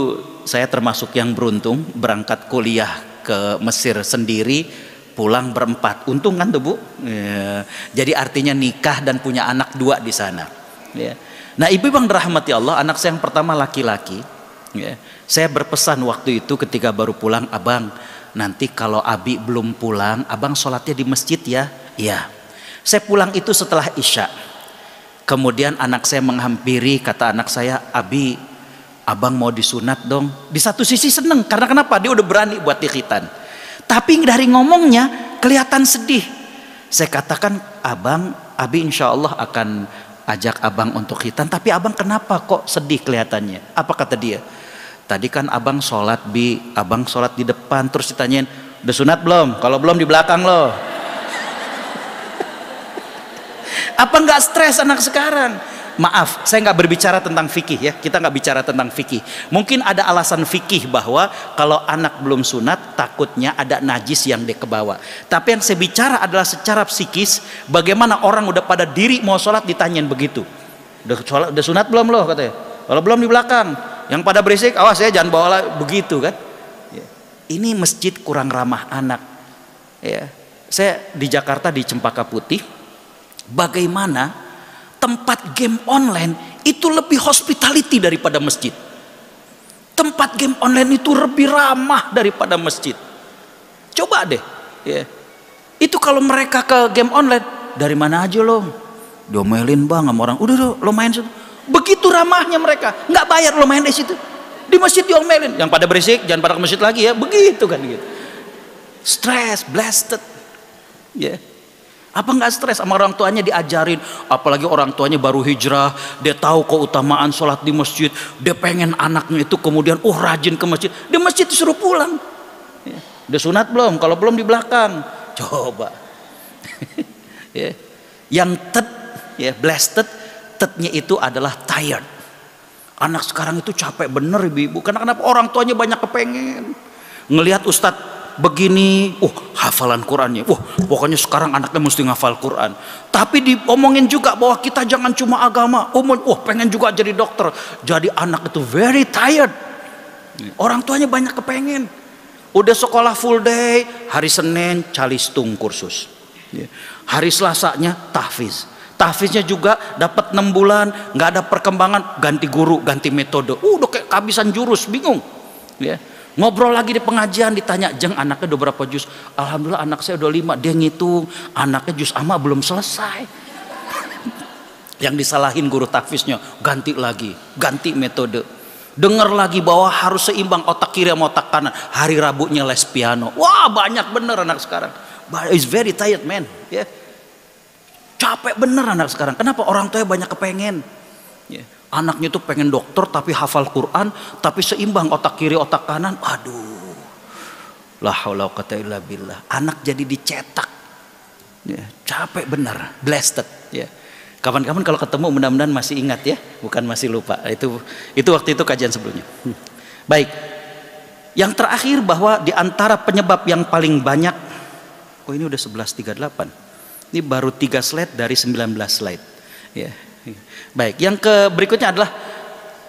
saya termasuk yang beruntung berangkat kuliah ke Mesir sendiri, pulang berempat. Untung kan tuh bu? Ya. Jadi artinya nikah dan punya anak 2 di sana. Ya. Nah ibu bang dirahmati Allah, anak saya yang pertama laki-laki. Ya. Saya berpesan waktu itu ketika baru pulang, abang nanti kalau abi belum pulang, abang sholatnya di masjid ya. Iya. Saya pulang itu setelah Isya. Kemudian anak saya menghampiri, kata anak saya, abi, abang mau disunat dong. Di satu sisi seneng, karena kenapa? Dia udah berani buat dikhitan. Tapi dari ngomongnya kelihatan sedih. Saya katakan, abang, abi insya Allah akan ajak abang untuk khitan. Tapi abang kenapa kok sedih kelihatannya? Apa kata dia? Tadi kan abang sholat bi, abang sholat di depan. Terus ditanyain, udah sunat belum? Kalau belum di belakang loh. Apa nggak stres anak sekarang? Maaf, saya nggak berbicara tentang fikih ya. Kita nggak bicara tentang fikih. Mungkin ada alasan fikih bahwa kalau anak belum sunat takutnya ada najis yang dia kebawa. Tapi yang saya bicara adalah secara psikis. Bagaimana orang udah pada diri mau sholat ditanyain begitu. Udah sunat belum loh katanya. Kalau belum di belakang. Yang pada berisik, awas ya jangan bawa begitu kan. Ya. Ini masjid kurang ramah anak. Ya. Saya di Jakarta di Cempaka Putih, bagaimana tempat game online itu lebih hospitality daripada masjid. Tempat game online itu lebih ramah daripada masjid. Coba deh, ya. Itu kalau mereka ke game online, dari mana aja lo? Diomelin bang sama orang. Udah lo main situ. Begitu ramahnya mereka, nggak bayar lo main di situ. Di masjid diomelin, yang pada berisik jangan pada ke masjid lagi ya, begitu kan gitu. Stress, blasted. Ya, apa nggak stres sama orang tuanya diajarin, apalagi orang tuanya baru hijrah, dia tahu keutamaan sholat di masjid, dia pengen anaknya itu kemudian rajin ke masjid, di masjid disuruh pulang. Ya. Udah sunat belum? Kalau belum di belakang, coba. Ya. Yang ya blasted, tetnya itu adalah tired. Anak sekarang itu capek bener ibu-ibu, karena kenapa? Orang tuanya banyak kepengen ngelihat ustadz begini, hafalan Qurannya, pokoknya sekarang anaknya mesti ngafal Quran. Tapi diomongin juga bahwa kita jangan cuma agama, pengen juga jadi dokter. Jadi anak itu very tired. Orang tuanya banyak kepengen. Udah sekolah full day, hari Senin calistung kursus, hari Selasanya tahfiz. Tahfiznya juga dapat 6 bulan, nggak ada perkembangan, ganti guru, ganti metode. Udah kayak kehabisan jurus, bingung. Ya. Ngobrol lagi di pengajian, ditanya, Jeng anaknya udah berapa juz? Alhamdulillah anak saya udah 5. Dia ngitung, anaknya juz amma belum selesai. Yang disalahin guru tahfiznya, ganti lagi, ganti metode. Dengar lagi bahwa harus seimbang otak kiri sama otak kanan. Hari Rabunya les piano. Wah banyak bener anak sekarang. But it's very tired man. Yeah. Capek bener anak sekarang. Kenapa? Orang tuanya banyak kepengen. Yeah. Anaknya tuh pengen dokter tapi hafal Quran, tapi seimbang otak kiri otak kanan. Aduh, la haula wa quwata illa billah. Anak jadi dicetak, ya, capek bener, blasted. Ya. Kawan-kawan kalau ketemu mudah-mudahan masih ingat ya, bukan masih lupa. Itu waktu itu kajian sebelumnya. Baik, yang terakhir bahwa di antara penyebab yang paling banyak, ini udah 11.38. Ini baru 3 slide dari 19 slide. Ya. Baik, yang berikutnya adalah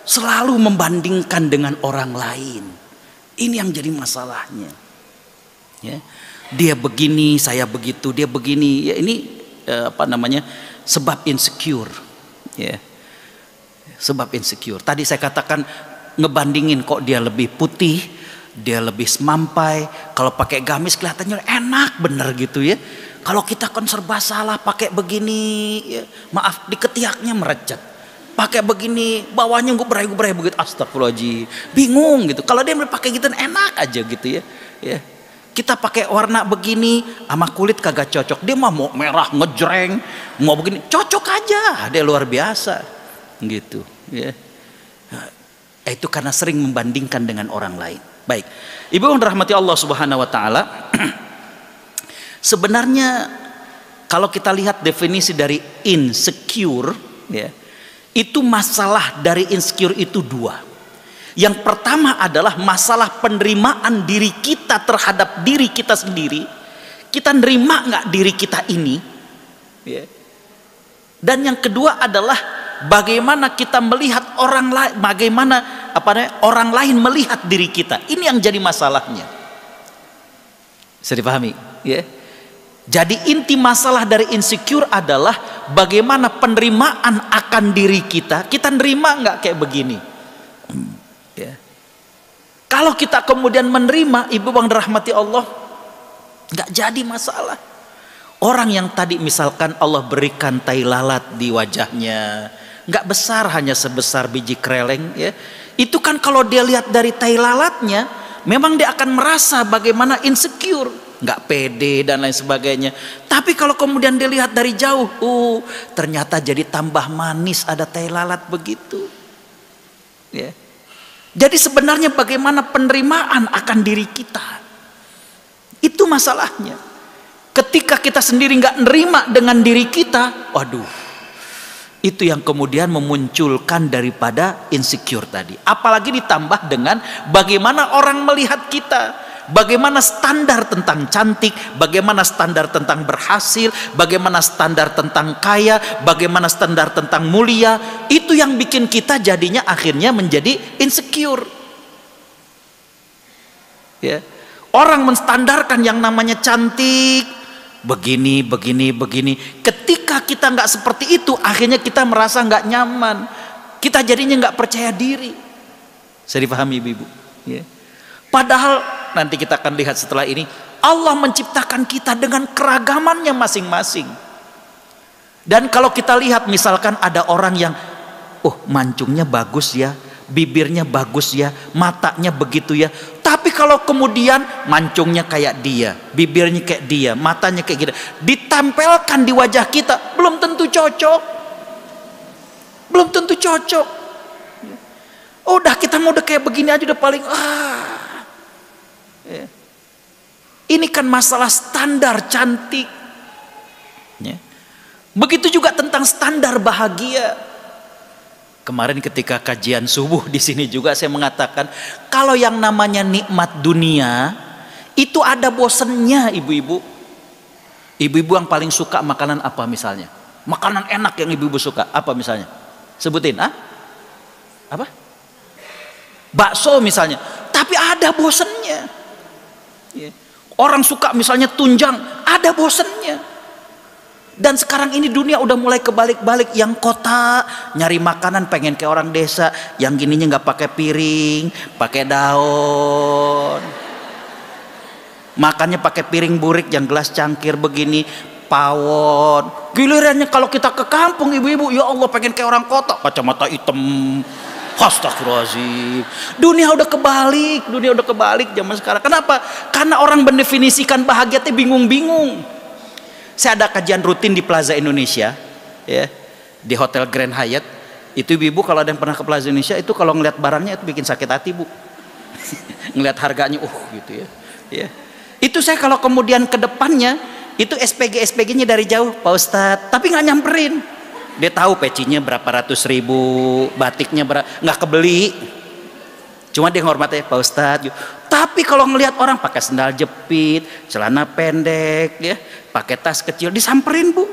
selalu membandingkan dengan orang lain. Ini yang jadi masalahnya. Ya. Dia begini, saya begitu, dia begini. Ya, ini sebab insecure. Ya. Sebab insecure. Tadi saya katakan ngebandingin kok dia lebih putih, dia lebih semampai. Kalau pakai gamis kelihatannya enak bener gitu ya. Kalau kita kan serba salah, pakai begini, ya, maaf di ketiaknya merecet. Pakai begini, bawahnya guberai begitu, astagfirullahaladzim. Bingung gitu. Kalau dia pakai gitu enak aja gitu ya. Ya. Kita pakai warna begini, sama kulit kagak cocok. Dia mau merah ngejreng, mau begini, cocok aja. Dia luar biasa, gitu. Ya. Itu karena sering membandingkan dengan orang lain. Baik, ibu yang dirahmati Allah Subhanahu Wa Taala. Sebenarnya kalau kita lihat definisi dari insecure, ya, itu masalah dari insecure itu 2. Yang pertama adalah masalah penerimaan diri kita terhadap diri kita sendiri. Kita nerima nggak diri kita ini? Ya. Dan yang kedua adalah bagaimana kita melihat orang lain, bagaimana orang lain melihat diri kita. Ini yang jadi masalahnya. Bisa dipahami? Ya. Jadi inti masalah dari insecure adalah bagaimana penerimaan akan diri kita. Kita nerima nggak kayak begini? Ya. Kalau kita kemudian menerima, ibu bang dirahmati Allah, nggak jadi masalah. Orang yang tadi misalkan Allah berikan tai lalat di wajahnya, nggak besar, hanya sebesar biji kreleng, ya. Itu kan kalau dia lihat dari tai lalatnya, memang dia akan merasa bagaimana insecure, nggak pede dan lain sebagainya. Tapi kalau kemudian dilihat dari jauh, ternyata jadi tambah manis, ada tai lalat begitu. Ya. Jadi sebenarnya bagaimana penerimaan akan diri kita, itu masalahnya. Ketika kita sendiri nggak nerima dengan diri kita, waduh, itu yang kemudian memunculkan daripada insecure tadi. Apalagi ditambah dengan bagaimana orang melihat kita. Bagaimana standar tentang cantik, bagaimana standar tentang berhasil, bagaimana standar tentang kaya, bagaimana standar tentang mulia. Itu yang bikin kita jadinya akhirnya menjadi insecure. Ya. Orang menstandarkan yang namanya cantik, begini. Ketika kita nggak seperti itu, akhirnya kita merasa nggak nyaman, kita jadinya nggak percaya diri. Saya dipahami ibu-ibu ya. Padahal nanti kita akan lihat setelah ini, Allah menciptakan kita dengan keragamannya masing-masing. Dan kalau kita lihat misalkan ada orang yang mancungnya bagus ya, bibirnya bagus ya, matanya begitu ya, tapi kalau kemudian mancungnya kayak dia, bibirnya kayak dia, matanya kayak gitu, ditempelkan di wajah kita, belum tentu cocok. Udah kita mau udah kayak begini aja udah paling ya. Ini kan masalah standar cantik ya. Begitu juga tentang standar bahagia. Kemarin ketika kajian subuh di sini juga saya mengatakan, kalau yang namanya nikmat dunia itu ada bosennya ibu-ibu. Ibu-ibu yang paling suka makanan apa misalnya? Makanan enak yang ibu-ibu suka apa misalnya? Sebutin, apa? Bakso misalnya. Tapi ada bosennya. Orang suka misalnya tunjang, ada bosennya. Dan sekarang ini dunia udah mulai kebalik-balik. Yang kota nyari makanan pengen kayak orang desa, yang gininya nggak pakai piring, pakai daun. Makannya pakai piring burik, yang gelas cangkir begini, pawon. Gilirannya kalau kita ke kampung ibu-ibu, ya Allah pengen kayak orang kota, kacamata hitam. Astagfirullahaladzim. Dunia udah kebalik zaman sekarang. Kenapa? Karena orang mendefinisikan bahagia itu bingung-bingung. Saya ada kajian rutin di Plaza Indonesia ya, di Hotel Grand Hyatt. Itu ibu kalau ada yang pernah ke Plaza Indonesia, itu kalau ngeliat barangnya itu bikin sakit hati bu. Ngeliat harganya gitu ya. Itu saya kalau kemudian ke depannya, itu SPG-nya dari jauh, Pak Ustadz, tapi nggak nyamperin. Dia tahu pecinya berapa ratus ribu, batiknya berapa, nggak kebeli. Cuma dia ngormatnya Pak Ustadz. Tapi kalau ngelihat orang pakai sendal jepit, celana pendek, ya, pakai tas kecil, disamperin bu.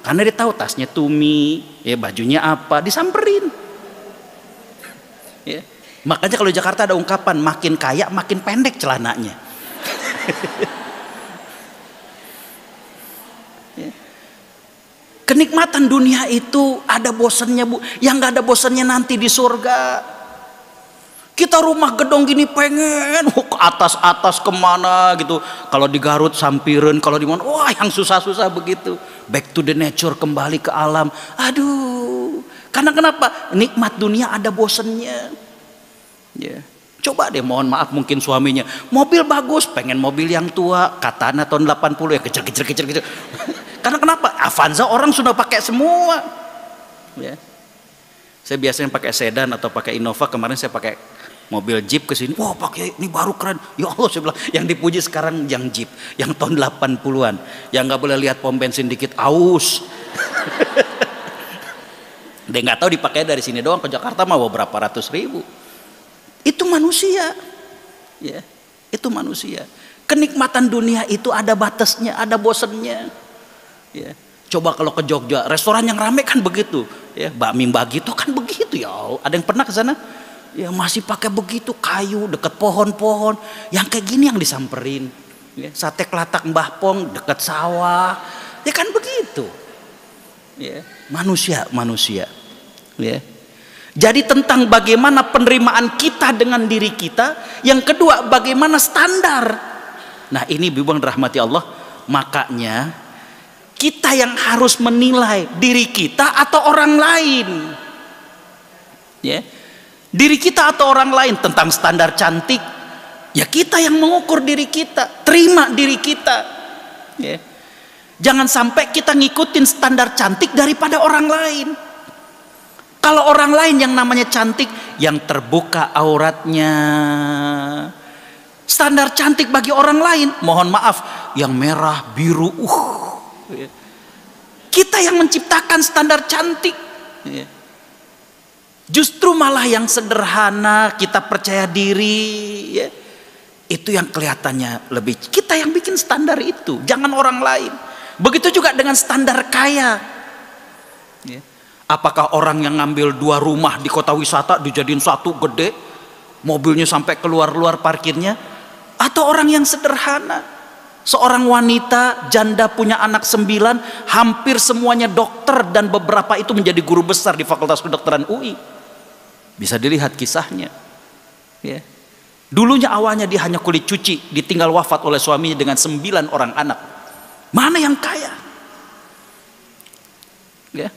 Karena dia tahu tasnya Tumi, ya bajunya apa, disamperin. Ya. Makanya kalau di Jakarta ada ungkapan, makin kaya makin pendek celananya. Kenikmatan dunia itu ada bosannya bu, yang nggak ada bosannya nanti di surga. Kita rumah gedong gini pengen ke atas kemana gitu. Kalau di Garut sampirin, kalau di mana, wah yang susah-susah begitu. Back to the nature, kembali ke alam. Aduh, karena kenapa? Nikmat dunia ada bosannya. Ya. Coba deh, mohon maaf mungkin suaminya mobil bagus, pengen mobil yang tua, Katana tahun 80 ya kecil. Karena kenapa? Avanza orang sudah pakai semua. Ya. Saya biasanya pakai sedan atau pakai Innova. Kemarin saya pakai mobil Jeep ke sini. Wah, pakai ini baru keren. Ya Allah, saya bilang, yang dipuji sekarang yang Jeep, yang tahun 80-an. Yang nggak boleh lihat pom bensin dikit aus. Dia nggak tahu dipakai dari sini doang, ke Jakarta mau berapa ratus ribu. Itu manusia. Ya, itu manusia. Kenikmatan dunia itu ada batasnya, ada bosennya. Ya. Coba kalau ke Jogja, restoran yang rame kan begitu, ya, bakmi Mbagi itu kan begitu ya. Ada yang pernah ke sana? Ya masih pakai begitu kayu dekat pohon-pohon, yang kayak gini yang disamperin. Ya, sate kelatak Mbah Pong dekat sawah, ya kan begitu. Ya, manusia. Ya. Jadi tentang bagaimana penerimaan kita dengan diri kita, yang kedua bagaimana standar. Nah ini Ibu dirahmati Allah, makanya kita yang harus menilai diri kita atau orang lain. Ya. Diri kita atau orang lain tentang standar cantik. Ya kita yang mengukur diri kita, terima diri kita. Ya. Jangan sampai kita ngikutin standar cantik daripada orang lain. Kalau orang lain yang namanya cantik, yang terbuka auratnya. Standar cantik bagi orang lain, mohon maaf, yang merah, biru, kita yang menciptakan standar cantik. Justru malah yang sederhana, kita percaya diri, itu yang kelihatannya lebih. Kita yang bikin standar itu, jangan orang lain. Begitu juga dengan standar kaya. Apakah orang yang ngambil 2 rumah di kota wisata dijadiin satu gede, mobilnya sampai keluar parkirnya, atau orang yang sederhana? Seorang wanita janda punya anak 9, hampir semuanya dokter dan beberapa itu menjadi guru besar di Fakultas Kedokteran UI. Bisa dilihat kisahnya. Ya. Dulunya awalnya dia hanya kulit cuci, ditinggal wafat oleh suaminya dengan 9 orang anak. Mana yang kaya? Ya.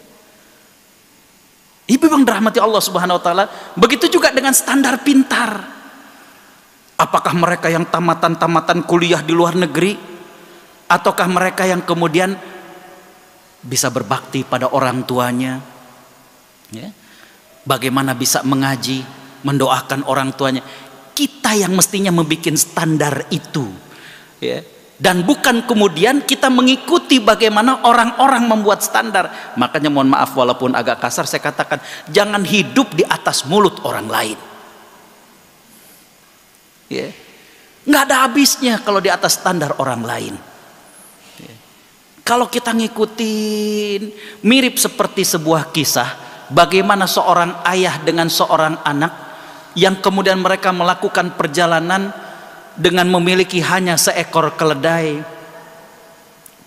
Ibu yang dirahmati Allah Subhanahu wa taala, begitu juga dengan standar pintar. Apakah mereka yang tamatan kuliah di luar negeri, ataukah mereka yang kemudian bisa berbakti pada orang tuanya, ya? Bagaimana bisa mengaji, mendoakan orang tuanya? Kita yang mestinya membuat standar itu, ya. Dan bukan kemudian kita mengikuti bagaimana orang-orang membuat standar. Makanya mohon maaf walaupun agak kasar saya katakan, jangan hidup di atas mulut orang lain. Ya. Nggak ada habisnya kalau di atas standar orang lain. Ya. Kalau kita ngikutin, mirip seperti sebuah kisah bagaimana seorang ayah dengan seorang anak yang kemudian mereka melakukan perjalanan dengan memiliki hanya seekor keledai.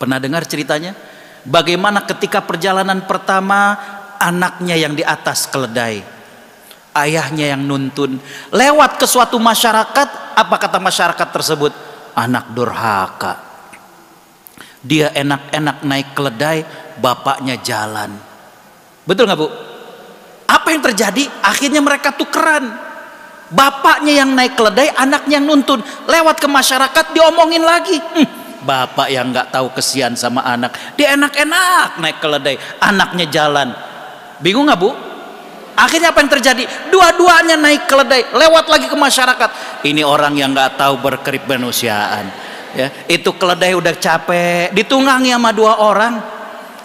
Pernah dengar ceritanya? Bagaimana ketika perjalanan pertama anaknya yang di atas keledai, ayahnya yang nuntun. Lewat ke suatu masyarakat, apa kata masyarakat tersebut? Anak durhaka. Dia enak-enak naik keledai, bapaknya jalan. Betul nggak Bu? Apa yang terjadi? Akhirnya mereka tukeran. Bapaknya yang naik keledai, anaknya yang nuntun. Lewat ke masyarakat, diomongin lagi. Bapak yang nggak tahu kesian sama anak. Dia enak-enak naik keledai, anaknya jalan. Bingung nggak Bu? Akhirnya apa yang terjadi? Dua-duanya naik keledai, lewat lagi ke masyarakat. Ini orang yang nggak tahu berkerip manusiaan. Ya, itu keledai udah capek, ditunggangi sama 2 orang.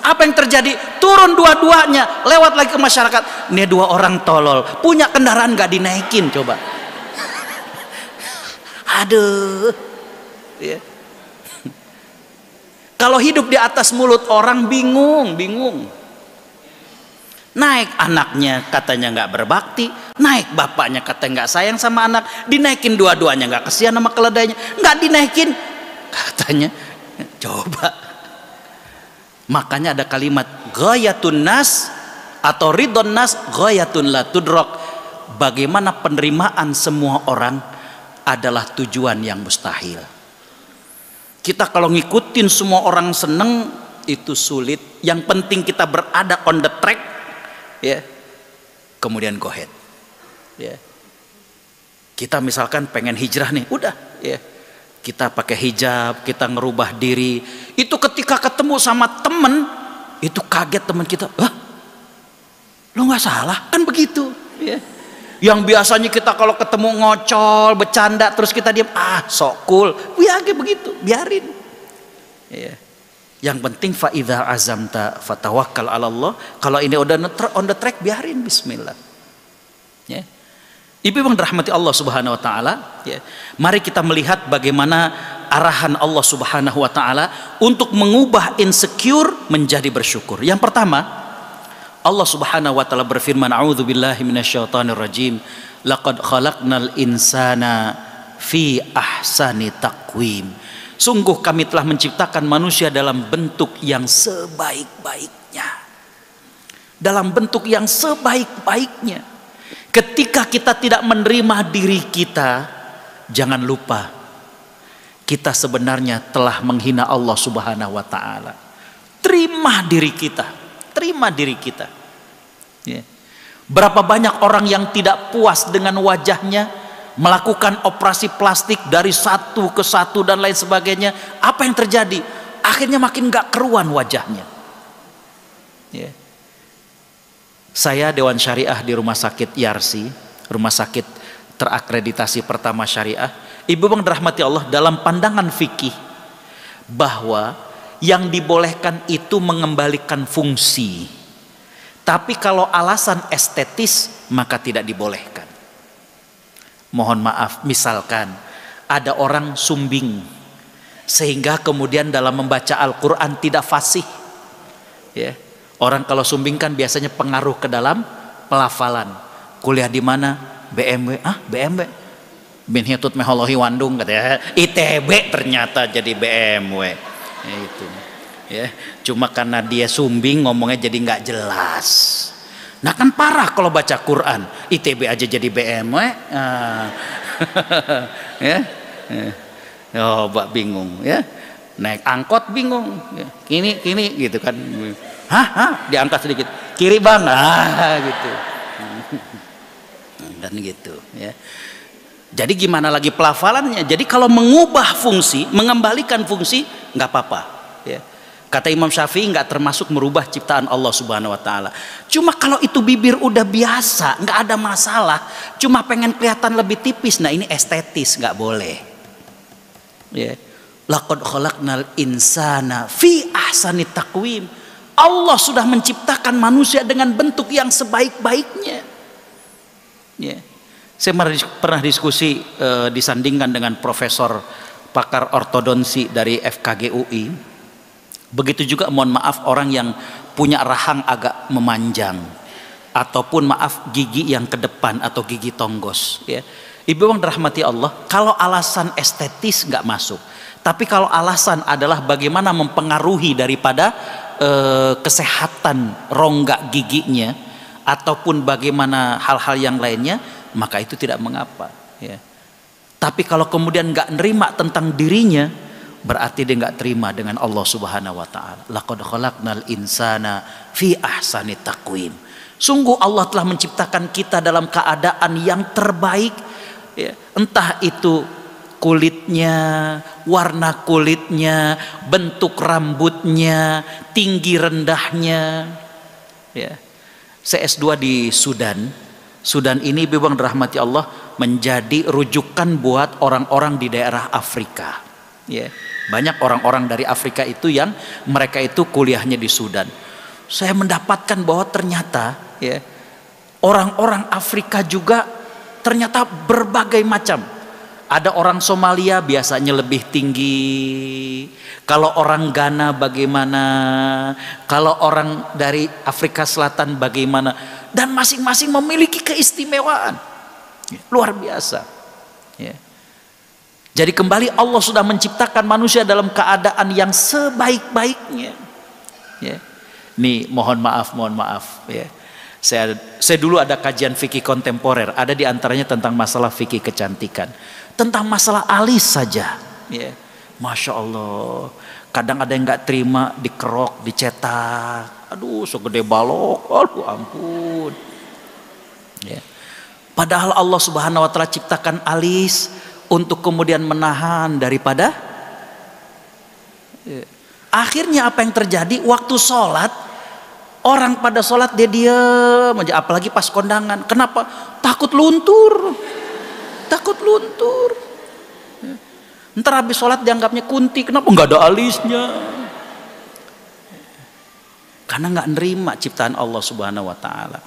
Apa yang terjadi? Turun dua-duanya, lewat lagi ke masyarakat. Ini 2 orang tolol, punya kendaraan nggak dinaikin, coba. Aduh. Ya. Kalau hidup di atas mulut orang bingung. Naik anaknya katanya nggak berbakti, naik bapaknya katanya nggak sayang sama anak, dinaikin dua-duanya nggak kesian sama keledainya, nggak dinaikin katanya. Coba. Makanya ada kalimat ghayatun nas atau ridon nas ghayatun la tudrok. Bagaimana penerimaan semua orang adalah tujuan yang mustahil. Kita kalau ngikutin semua orang seneng itu sulit. Yang penting kita berada on the track. Ya, kemudian go ahead. Ya, kita misalkan pengen hijrah nih, udah, ya, kita pakai hijab, kita ngerubah diri. Itu ketika ketemu sama temen, itu kaget teman kita, lo nggak salah, kan begitu. Ya. Yang biasanya kita kalau ketemu ngocol, bercanda, terus kita diam, sok cool, ya kayak begitu, biarin. Ya. Yang penting faidha azamta fatawakkal ala Allah. Kalau ini udah on the track, biarin, bismillah. Ya. Ibu yang dirahmati Allah Subhanahu wa taala, ya. Mari kita melihat bagaimana arahan Allah Subhanahu wa taala untuk mengubah insecure menjadi bersyukur. Yang pertama, Allah Subhanahu wa taala berfirman, a'udzubillahi minasyaitonir rajim, laqad khalaqnal insana fi ahsani taqwim. Sungguh kami telah menciptakan manusia dalam bentuk yang sebaik-baiknya. Dalam bentuk yang sebaik-baiknya. Ketika kita tidak menerima diri kita, jangan lupa kita sebenarnya telah menghina Allah Subhanahu wa taala. Terima diri kita. Terima diri kita. Ya. Berapa banyak orang yang tidak puas dengan wajahnya, melakukan operasi plastik dari satu ke satu dan lain sebagainya. Apa yang terjadi? Akhirnya makin gak keruan wajahnya. Ya. Saya Dewan Syariah di Rumah Sakit Yarsi, rumah sakit terakreditasi pertama syariah. Ibu bang dirahmati Allah, dalam pandangan fikih bahwa yang dibolehkan itu mengembalikan fungsi. Tapi kalau alasan estetis maka tidak dibolehkan. Mohon maaf, misalkan ada orang sumbing sehingga kemudian dalam membaca Al-Quran tidak fasih. Ya. Orang kalau sumbing kan biasanya pengaruh ke dalam pelafalan. Kuliah di mana? BMW. BMW. bin hitut meholohi Wandung katanya, ITB ternyata jadi BMW. Ya, itu ya, cuma karena dia sumbing ngomongnya jadi nggak jelas. Nah kan parah kalau baca Quran, ITB aja jadi BMW. Ya, oh Mbak bingung ya, naik angkot bingung, ya. Kini gitu kan, diangkat sedikit, kiri bang, gitu, dan gitu ya. Jadi gimana lagi pelafalannya? Jadi kalau mengubah fungsi, mengembalikan fungsi nggak apa-apa. Ya. Kata Imam Syafi'i nggak termasuk merubah ciptaan Allah Subhanahu Wa Taala. Cuma kalau itu bibir udah biasa, nggak ada masalah. Cuma pengen kelihatan lebih tipis, nah ini estetis, nggak boleh. Ya. Laqad khalaqnal insana fi ahsani taqwim. Allah sudah menciptakan manusia dengan bentuk yang sebaik-baiknya. Ya. Saya pernah diskusi disandingkan dengan profesor pakar ortodonsi dari FKG UI. Begitu juga mohon maaf orang yang punya rahang agak memanjang, ataupun maaf gigi yang ke depan atau gigi tonggos ya. Ibu yang dirahmati Allah, kalau alasan estetis nggak masuk, tapi kalau alasan adalah bagaimana mempengaruhi daripada kesehatan rongga giginya ataupun bagaimana hal-hal yang lainnya, maka itu tidak mengapa ya. Tapi kalau kemudian nggak nerima tentang dirinya, berarti dia nggak terima dengan Allah Subhanahu Wa Taala. Laqad khalaqnal insana fi ahsani taqwim. Sungguh Allah telah menciptakan kita dalam keadaan yang terbaik ya. Entah itu kulitnya, warna kulitnya, bentuk rambutnya, tinggi rendahnya ya. Saya S2 di Sudan. Sudan ini memang dirahmati Allah menjadi rujukan buat orang-orang di daerah Afrika ya. Banyak orang-orang dari Afrika itu yang mereka itu kuliahnya di Sudan. Saya mendapatkan bahwa ternyata ya, orang-orang Afrika juga ternyata berbagai macam. Ada orang Somalia biasanya lebih tinggi. Kalau orang Ghana bagaimana? Kalau orang dari Afrika Selatan bagaimana? Dan masing-masing memiliki keistimewaan luar biasa ya. Jadi kembali Allah sudah menciptakan manusia dalam keadaan yang sebaik-baiknya. Ya. Nih mohon maaf ya. Saya dulu ada kajian fikih kontemporer, ada di antaranya tentang masalah fikih kecantikan, tentang masalah alis saja. Ya. Masya Allah, kadang ada yang nggak terima dikerok, dicetak, aduh segede balok, aduh ampun. Ya. Padahal Allah Subhanahu Wa Taala ciptakan alis untuk kemudian menahan daripada akhirnya apa yang terjadi waktu sholat, orang pada sholat dia diam aja, apalagi pas kondangan. Kenapa? Takut luntur. Ntar habis sholat dianggapnya kunti. Kenapa? Nggak ada alisnya. Karena nggak nerima ciptaan Allah Subhanahu Wa Taala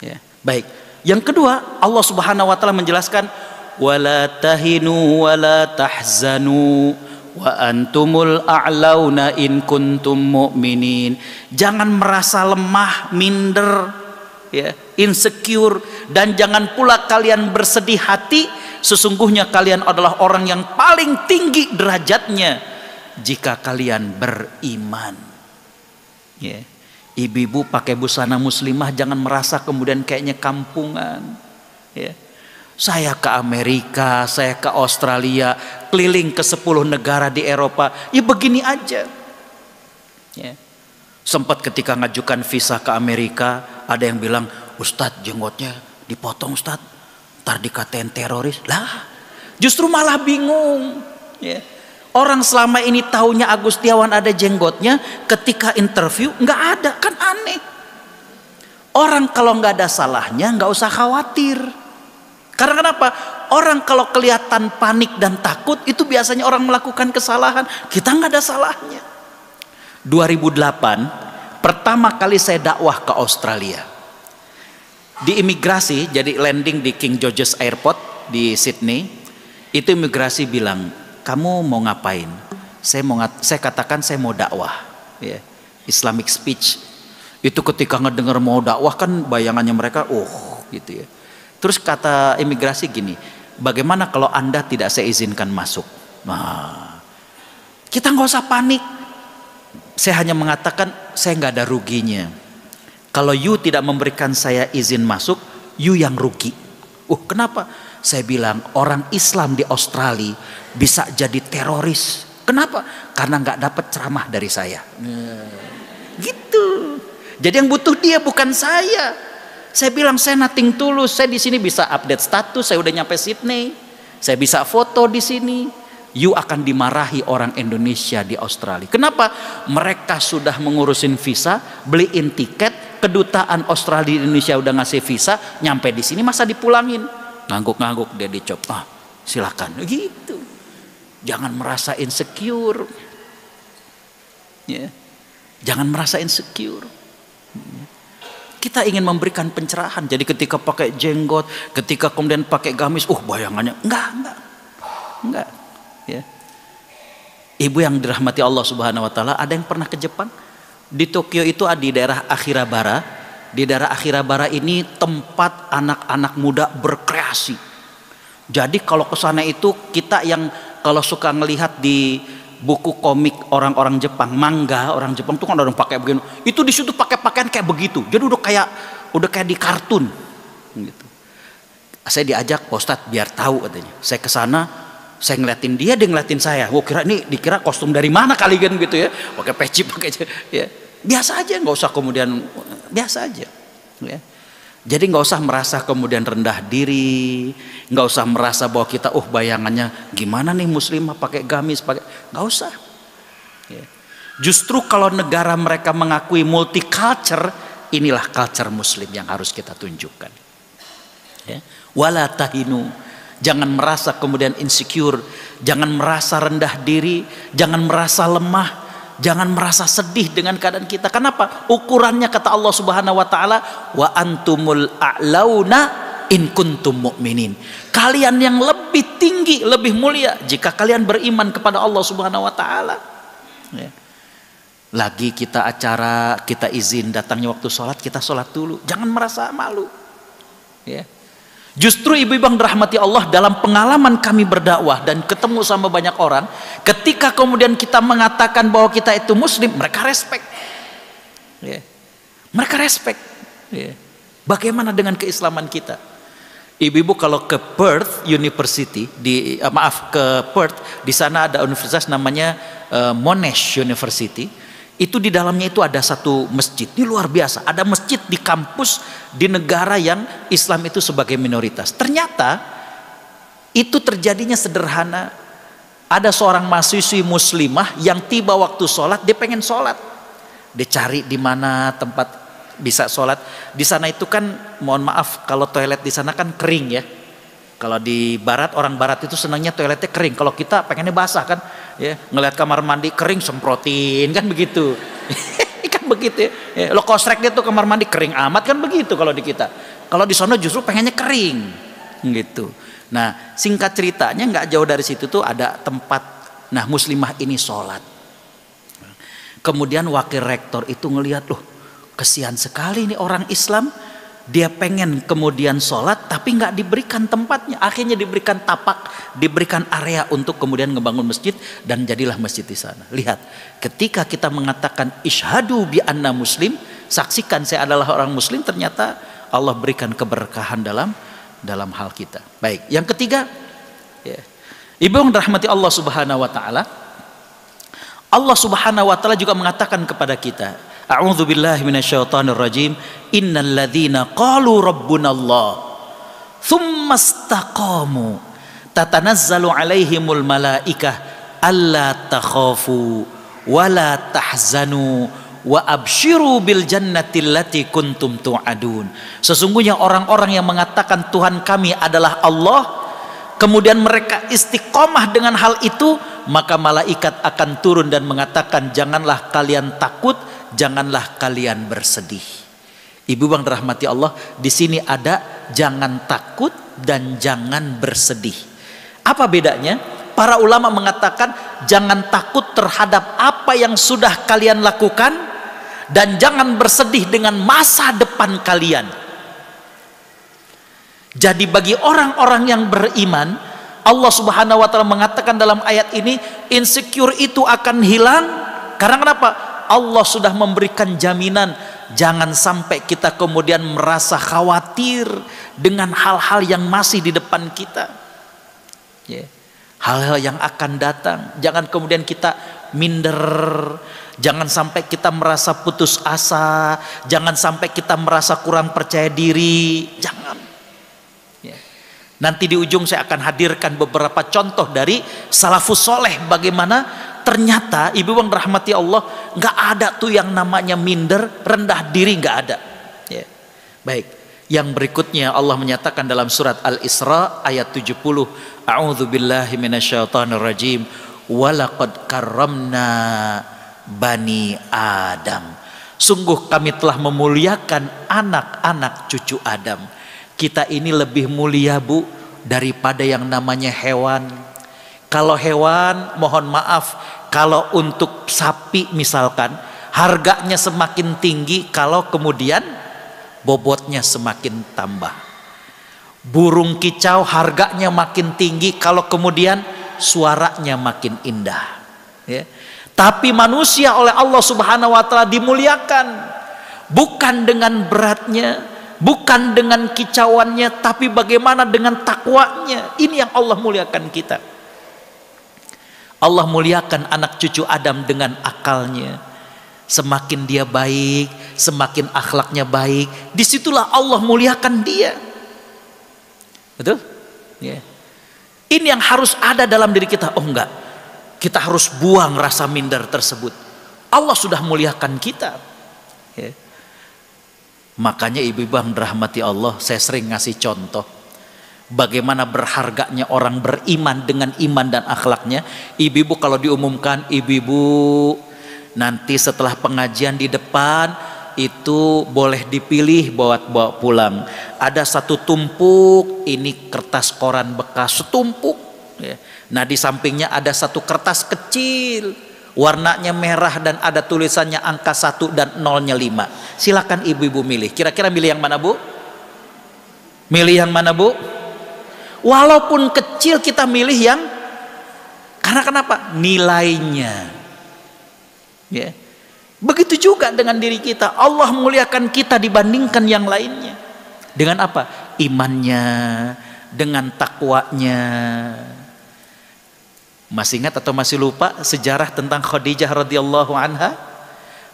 ya. Baik, yang kedua Allah Subhanahu Wa Taala menjelaskan wala tahinu wala tahzanu wa antumul a'launa in kuntum mu'minin. Jangan merasa lemah, minder ya, insecure, dan jangan pula kalian bersedih hati, sesungguhnya kalian adalah orang yang paling tinggi derajatnya jika kalian beriman ya. Ibu-ibu pakai busana muslimah jangan merasa kemudian kayaknya kampungan ya. Saya ke Amerika, saya ke Australia, keliling ke 10 negara di Eropa, ya begini aja ya. Sempat ketika ngajukan visa ke Amerika, ada yang bilang, Ustadz jenggotnya dipotong Ustadz, ntar dikatain teroris. Lah justru malah bingung ya. Orang selama ini taunya Agustiawan ada jenggotnya, ketika interview nggak ada, kan aneh. Orang kalau nggak ada salahnya nggak usah khawatir. Karena kenapa? Orang kalau kelihatan panik dan takut, itu biasanya orang melakukan kesalahan. Kita nggak ada salahnya. 2008 pertama kali saya dakwah ke Australia. Di imigrasi, jadi landing di King George's Airport di Sydney, itu imigrasi bilang, kamu mau ngapain? Saya katakan saya mau dakwah ya. Islamic speech. Itu ketika ngedengar mau dakwah kan bayangannya mereka gitu ya. Terus kata imigrasi gini, bagaimana kalau Anda tidak saya izinkan masuk? Nah, kita nggak usah panik. Saya hanya mengatakan saya nggak ada ruginya. Kalau you tidak memberikan saya izin masuk, you yang rugi. Kenapa? Saya bilang orang Islam di Australia bisa jadi teroris. Kenapa? Karena nggak dapat ceramah dari saya. Gitu. Jadi yang butuh dia bukan saya. Saya bilang saya nothing tulus. Saya di sini bisa update status. Saya udah nyampe Sydney. Saya bisa foto di sini. You akan dimarahi orang Indonesia di Australia. Kenapa? Mereka sudah mengurusin visa, beliin tiket, kedutaan Australia di Indonesia udah ngasih visa, nyampe di sini masa dipulangin? Ngangguk-ngangguk dia dicop. Silakan. Gitu. Jangan merasa insecure. Ya. Jangan merasa insecure. Kita ingin memberikan pencerahan. Jadi ketika pakai jenggot, ketika kemudian pakai gamis, bayangannya enggak. Ya. Ibu yang dirahmati Allah Subhanahu wa taala, ada yang pernah ke Jepang? Di Tokyo itu ada di daerah Akihabara. Di daerah Akihabara ini tempat anak-anak muda berkreasi. Jadi kalau ke sana itu kita yang kalau suka ngelihat di buku komik orang-orang Jepang, manga orang Jepang tuh kan orang pakai begini. Itu di situ pakai pakaian kayak begitu. Jadi udah kayak di kartun gitu. Saya diajak, Pak Ustadz biar tahu katanya. Saya ke sana, saya ngeliatin dia ngeliatin saya. Dikira kostum dari mana kali kan gitu ya. Pakai peci, ya. Biasa aja, nggak usah kemudian biasa aja. Ya. Jadi nggak usah merasa kemudian rendah diri, nggak usah merasa bahwa kita bayangannya gimana nih muslimah pakai gamis, nggak usah. Ya. Justru kalau negara mereka mengakui multicultural, inilah culture muslim yang harus kita tunjukkan. Ya. Wala tahinu, jangan merasa kemudian insecure, jangan merasa rendah diri, jangan merasa lemah. Jangan merasa sedih dengan keadaan kita. Kenapa? Ukurannya kata Allah Subhanahu wa taala, wa antumul a'launa in kuntum mu'minin. Kalian yang lebih tinggi, lebih mulia jika kalian beriman kepada Allah Subhanahu wa taala. Ya. Lagi kita acara, kita izin datangnya waktu sholat, kita sholat dulu. Jangan merasa malu. Ya. Justru ibu-ibu yang dirahmati Allah, dalam pengalaman kami berdakwah dan ketemu sama banyak orang, ketika kemudian kita mengatakan bahwa kita itu muslim, mereka respect. Ya. Mereka respect. Ya. Bagaimana dengan keislaman kita? Ibu-ibu kalau ke Perth University, ke Perth, di sana ada universitas namanya Monash University. Itu di dalamnya itu ada satu masjid. Ini luar biasa. Ada masjid di kampus di negara yang Islam itu sebagai minoritas. Ternyata itu terjadinya sederhana. Ada seorang mahasiswi muslimah yang tiba waktu sholat, dia pengen sholat. Dia cari di mana tempat bisa sholat. Di sana itu kan, mohon maaf, kalau toilet di sana kan kering ya. Kalau di barat, orang barat itu senangnya toiletnya kering. Kalau kita pengennya basah kan, ya, ngelihat kamar mandi kering semprotin kan begitu. Kan begitu ya. Lo kosrek dia tuh kamar mandi kering amat kan begitu kalau di kita. Kalau di sono justru pengennya kering gitu. Nah, singkat ceritanya nggak jauh dari situ tuh ada tempat. Nah, muslimah ini sholat. Kemudian wakil rektor itu ngelihat, loh, kesian sekali nih orang Islam. Dia pengen kemudian sholat tapi nggak diberikan tempatnya. Akhirnya diberikan tapak, diberikan area untuk kemudian ngebangun masjid, dan jadilah masjid di sana. Lihat, ketika kita mengatakan isyhadu bi anna muslim, saksikan saya adalah orang muslim, ternyata Allah berikan keberkahan dalam hal kita. Baik, yang ketiga, ya. Ibu yang dirahmati Allah Subhanahu wa taala, Allah Subhanahu wa taala juga mengatakan kepada kita, a'udzu billahi minasyaitonir rajim, innal ladzina qalu rabbunallah tsumma istaqamu tatanazzalu alaihimul malaikah alla takhafu wa la tahzanu wa absyiru bil jannati allati kuntum tu'adun. Sesungguhnya orang-orang yang mengatakan Tuhan kami adalah Allah, kemudian mereka istiqomah dengan hal itu, maka malaikat akan turun dan mengatakan, janganlah kalian takut, janganlah kalian bersedih. Ibu bang dirahmati Allah, di sini ada jangan takut dan jangan bersedih. Apa bedanya? Para ulama mengatakan jangan takut terhadap apa yang sudah kalian lakukan, dan jangan bersedih dengan masa depan kalian. Jadi bagi orang-orang yang beriman, Allah Subhanahu wa taala mengatakan dalam ayat ini, insecure itu akan hilang. Karena kenapa? Allah sudah memberikan jaminan, jangan sampai kita kemudian merasa khawatir dengan hal-hal yang masih di depan kita. Ya. Hal-hal yang akan datang, jangan kemudian kita minder, jangan sampai kita merasa putus asa, jangan sampai kita merasa kurang percaya diri, jangan. Ya. Nanti di ujung saya akan hadirkan beberapa contoh dari salafus soleh, bagaimana ternyata ibu yang dirahmati Allah, nggak ada tuh yang namanya minder, rendah diri, nggak ada. Ya. Baik, yang berikutnya Allah menyatakan dalam surat Al-Isra ayat 70, A'udzu billahi minasyaitonir rajim, walaqad karramna bani Adam. Sungguh kami telah memuliakan anak-anak cucu Adam. Kita ini lebih mulia, Bu, daripada yang namanya hewan. Kalau hewan, mohon maaf, kalau untuk sapi misalkan, harganya semakin tinggi kalau kemudian bobotnya semakin tambah. Burung kicau harganya makin tinggi kalau kemudian suaranya makin indah. Ya. Tapi manusia oleh Allah Subhanahu wa taala dimuliakan bukan dengan beratnya, bukan dengan kicauannya, tapi bagaimana dengan takwanya. Ini yang Allah muliakan kita. Allah muliakan anak cucu Adam dengan akalnya. Semakin dia baik, semakin akhlaknya baik, disitulah Allah muliakan dia. Betul? Ya. Ini yang harus ada dalam diri kita. Oh enggak, kita harus buang rasa minder tersebut. Allah sudah muliakan kita. Ya. Makanya ibu-ibu yang dirahmati Allah, saya sering ngasih contoh bagaimana berharganya orang beriman dengan iman dan akhlaknya. Ibu-ibu kalau diumumkan, ibu-ibu nanti setelah pengajian di depan itu boleh dipilih bawa pulang. Ada satu tumpuk, ini kertas koran bekas setumpuk. Ya. Nah di sampingnya ada satu kertas kecil, warnanya merah dan ada tulisannya angka 1 dan 0-nya 5. Silakan ibu-ibu milih. Kira-kira milih yang mana, Bu? Milih yang mana, Bu? Walaupun kecil kita milih yang, karena kenapa? Nilainya. Ya. Begitu juga dengan diri kita. Allah muliakan kita dibandingkan yang lainnya. Dengan apa? Imannya, dengan takwanya. Masih ingat atau masih lupa sejarah tentang Khadijah radhiyallahu anha?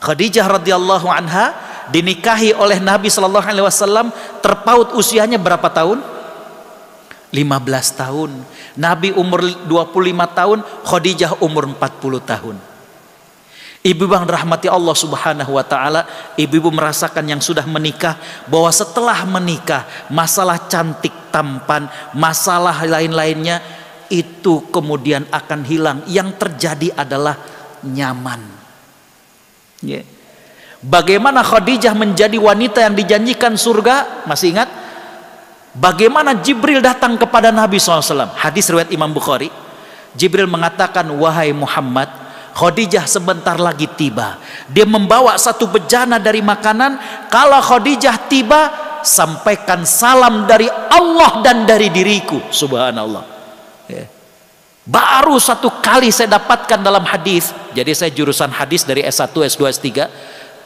Khadijah radhiyallahu anha dinikahi oleh Nabi sallallahu alaihi wasallam, terpaut usianya berapa tahun? 15 tahun. Nabi umur 25 tahun, Khadijah umur 40 tahun. Ibu yang dirahmati Allah Subhanahu wa taala, ibu-ibu merasakan yang sudah menikah bahwa setelah menikah masalah cantik tampan, masalah lain-lainnya itu kemudian akan hilang. Yang terjadi adalah nyaman. Yeah. Bagaimana Khadijah menjadi wanita yang dijanjikan surga? Masih ingat? Bagaimana Jibril datang kepada Nabi SAW? Hadis riwayat Imam Bukhari. Jibril mengatakan, wahai Muhammad, Khadijah sebentar lagi tiba. Dia membawa satu bejana dari makanan. Kalau Khadijah tiba, sampaikan salam dari Allah dan dari diriku. Subhanallah. Ya. Baru satu kali saya dapatkan dalam hadis. Jadi saya jurusan hadis dari S1, S2, S3.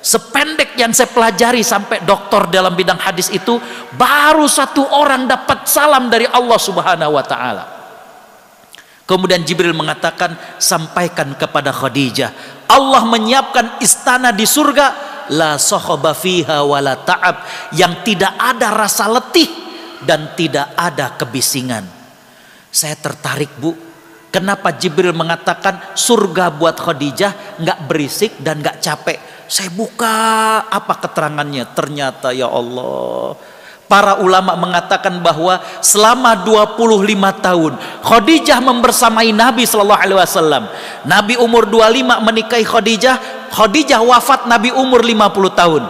Sependek yang saya pelajari sampai doktor dalam bidang hadis itu, baru satu orang dapat salam dari Allah Subhanahu wa taala. Kemudian Jibril mengatakan, sampaikan kepada Khadijah, Allah menyiapkan istana di surga, la sakhaba fiha wala ta'ab, yang tidak ada rasa letih dan tidak ada kebisingan. Saya tertarik, Bu. Kenapa Jibril mengatakan surga buat Khadijah nggak berisik dan nggak capek? Saya buka apa keterangannya, ternyata ya Allah, para ulama mengatakan bahwa selama 25 tahun Khadijah membersamai Nabi sallallahu alaihi wasallam. Nabi umur 25 menikahi Khadijah, Khadijah wafat Nabi umur 50 tahun.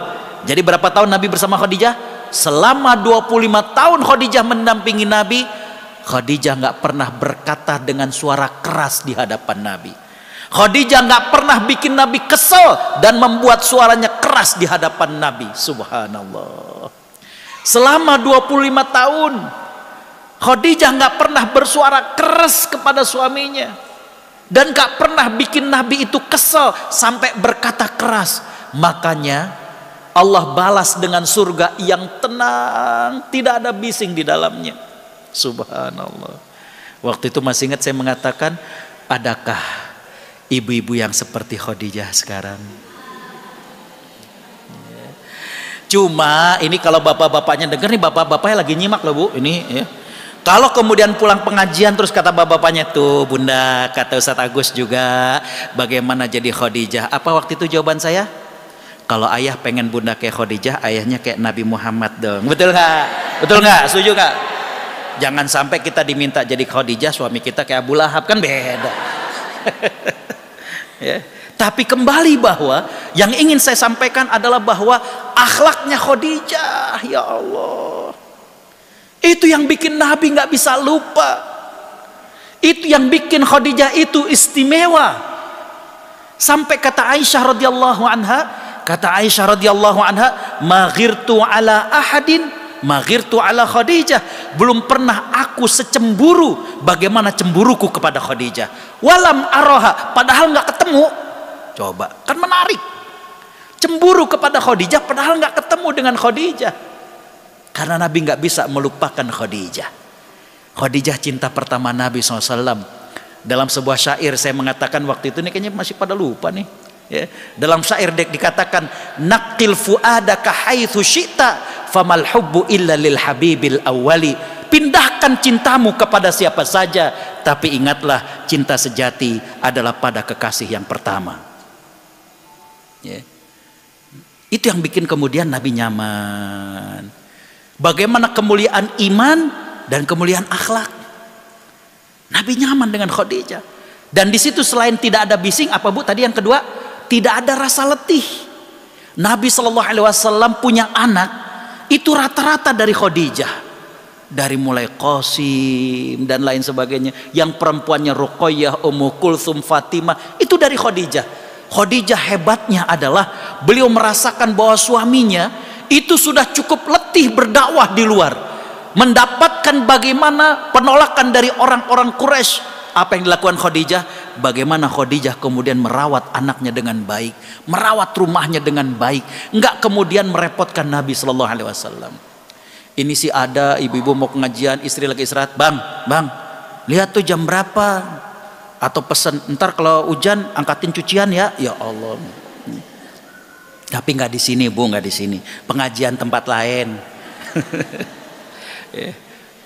Jadi berapa tahun Nabi bersama Khadijah? Selama 25 tahun Khadijah mendampingi Nabi, Khadijah nggak pernah berkata dengan suara keras di hadapan Nabi. Khadijah nggak pernah bikin Nabi kesel dan membuat suaranya keras di hadapan Nabi. Subhanallah. Selama 25 tahun Khadijah nggak pernah bersuara keras kepada suaminya, dan nggak pernah bikin Nabi itu kesel sampai berkata keras. Makanya Allah balas dengan surga yang tenang, tidak ada bising di dalamnya. Subhanallah. Waktu itu masih ingat saya mengatakan, adakah ibu-ibu yang seperti Khadijah sekarang? Cuma ini kalau bapak-bapaknya dengar nih, bapak-bapaknya lagi nyimak loh Bu, ini ya. Kalau kemudian pulang pengajian terus kata bapak-bapaknya, tuh Bunda, kata Ustadz Agus juga bagaimana jadi Khadijah. Apa waktu itu jawaban saya? Kalau ayah pengen Bunda kayak Khadijah, ayahnya kayak Nabi Muhammad dong. Betul nggak? Betul nggak? Setuju nggak? Jangan sampai kita diminta jadi Khadijah, suami kita kayak Abu Lahab, kan beda. Ya. Tapi kembali bahwa yang ingin saya sampaikan adalah bahwa akhlaknya Khadijah, ya Allah, itu yang bikin Nabi nggak bisa lupa. Itu yang bikin Khadijah itu istimewa. Sampai kata Aisyah radhiyallahu anha, maghirtu ala ahadin, maghirtu ala Khadijah. Belum pernah aku secemburu bagaimana cemburuku kepada Khadijah. Walam aroha, padahal nggak ketemu. Coba, kan menarik. Cemburu kepada Khadijah padahal nggak ketemu dengan Khadijah. Karena Nabi nggak bisa melupakan Khadijah. Khadijah cinta pertama Nabi SAW. Dalam sebuah syair saya mengatakan waktu itu, nih kayaknya masih pada lupa nih. Ya. Dalam syair dikatakan, naqil fuadaka haitsu syi'ta famal hubbu illa lil habibil awwali. Pindahkan cintamu kepada siapa saja, tapi ingatlah cinta sejati adalah pada kekasih yang pertama. Ya. Itu yang bikin kemudian Nabi nyaman. Bagaimana kemuliaan iman dan kemuliaan akhlak. Nabi nyaman dengan Khadijah. Dan di situ selain tidak ada bising, apa Bu tadi yang kedua? Tidak ada rasa letih. Nabi SAW punya anak itu rata-rata dari Khadijah. Dari mulai Qasim dan lain sebagainya. Yang perempuannya Ruqayyah, Ummu Kulthum, Fatimah, itu dari Khadijah. Khadijah hebatnya adalah beliau merasakan bahwa suaminya itu sudah cukup letih berdakwah di luar, mendapatkan bagaimana penolakan dari orang-orang Quraisy. Apa yang dilakukan Khadijah? Bagaimana Khadijah kemudian merawat anaknya dengan baik, merawat rumahnya dengan baik, enggak kemudian merepotkan Nabi SAW. Ini sih ada ibu-ibu mau pengajian, istri lagi istirahat, bang, lihat tuh jam berapa, atau pesan ntar kalau hujan angkatin cucian ya. Ya Allah. Tapi nggak di sini Bu, nggak di sini, pengajian tempat lain.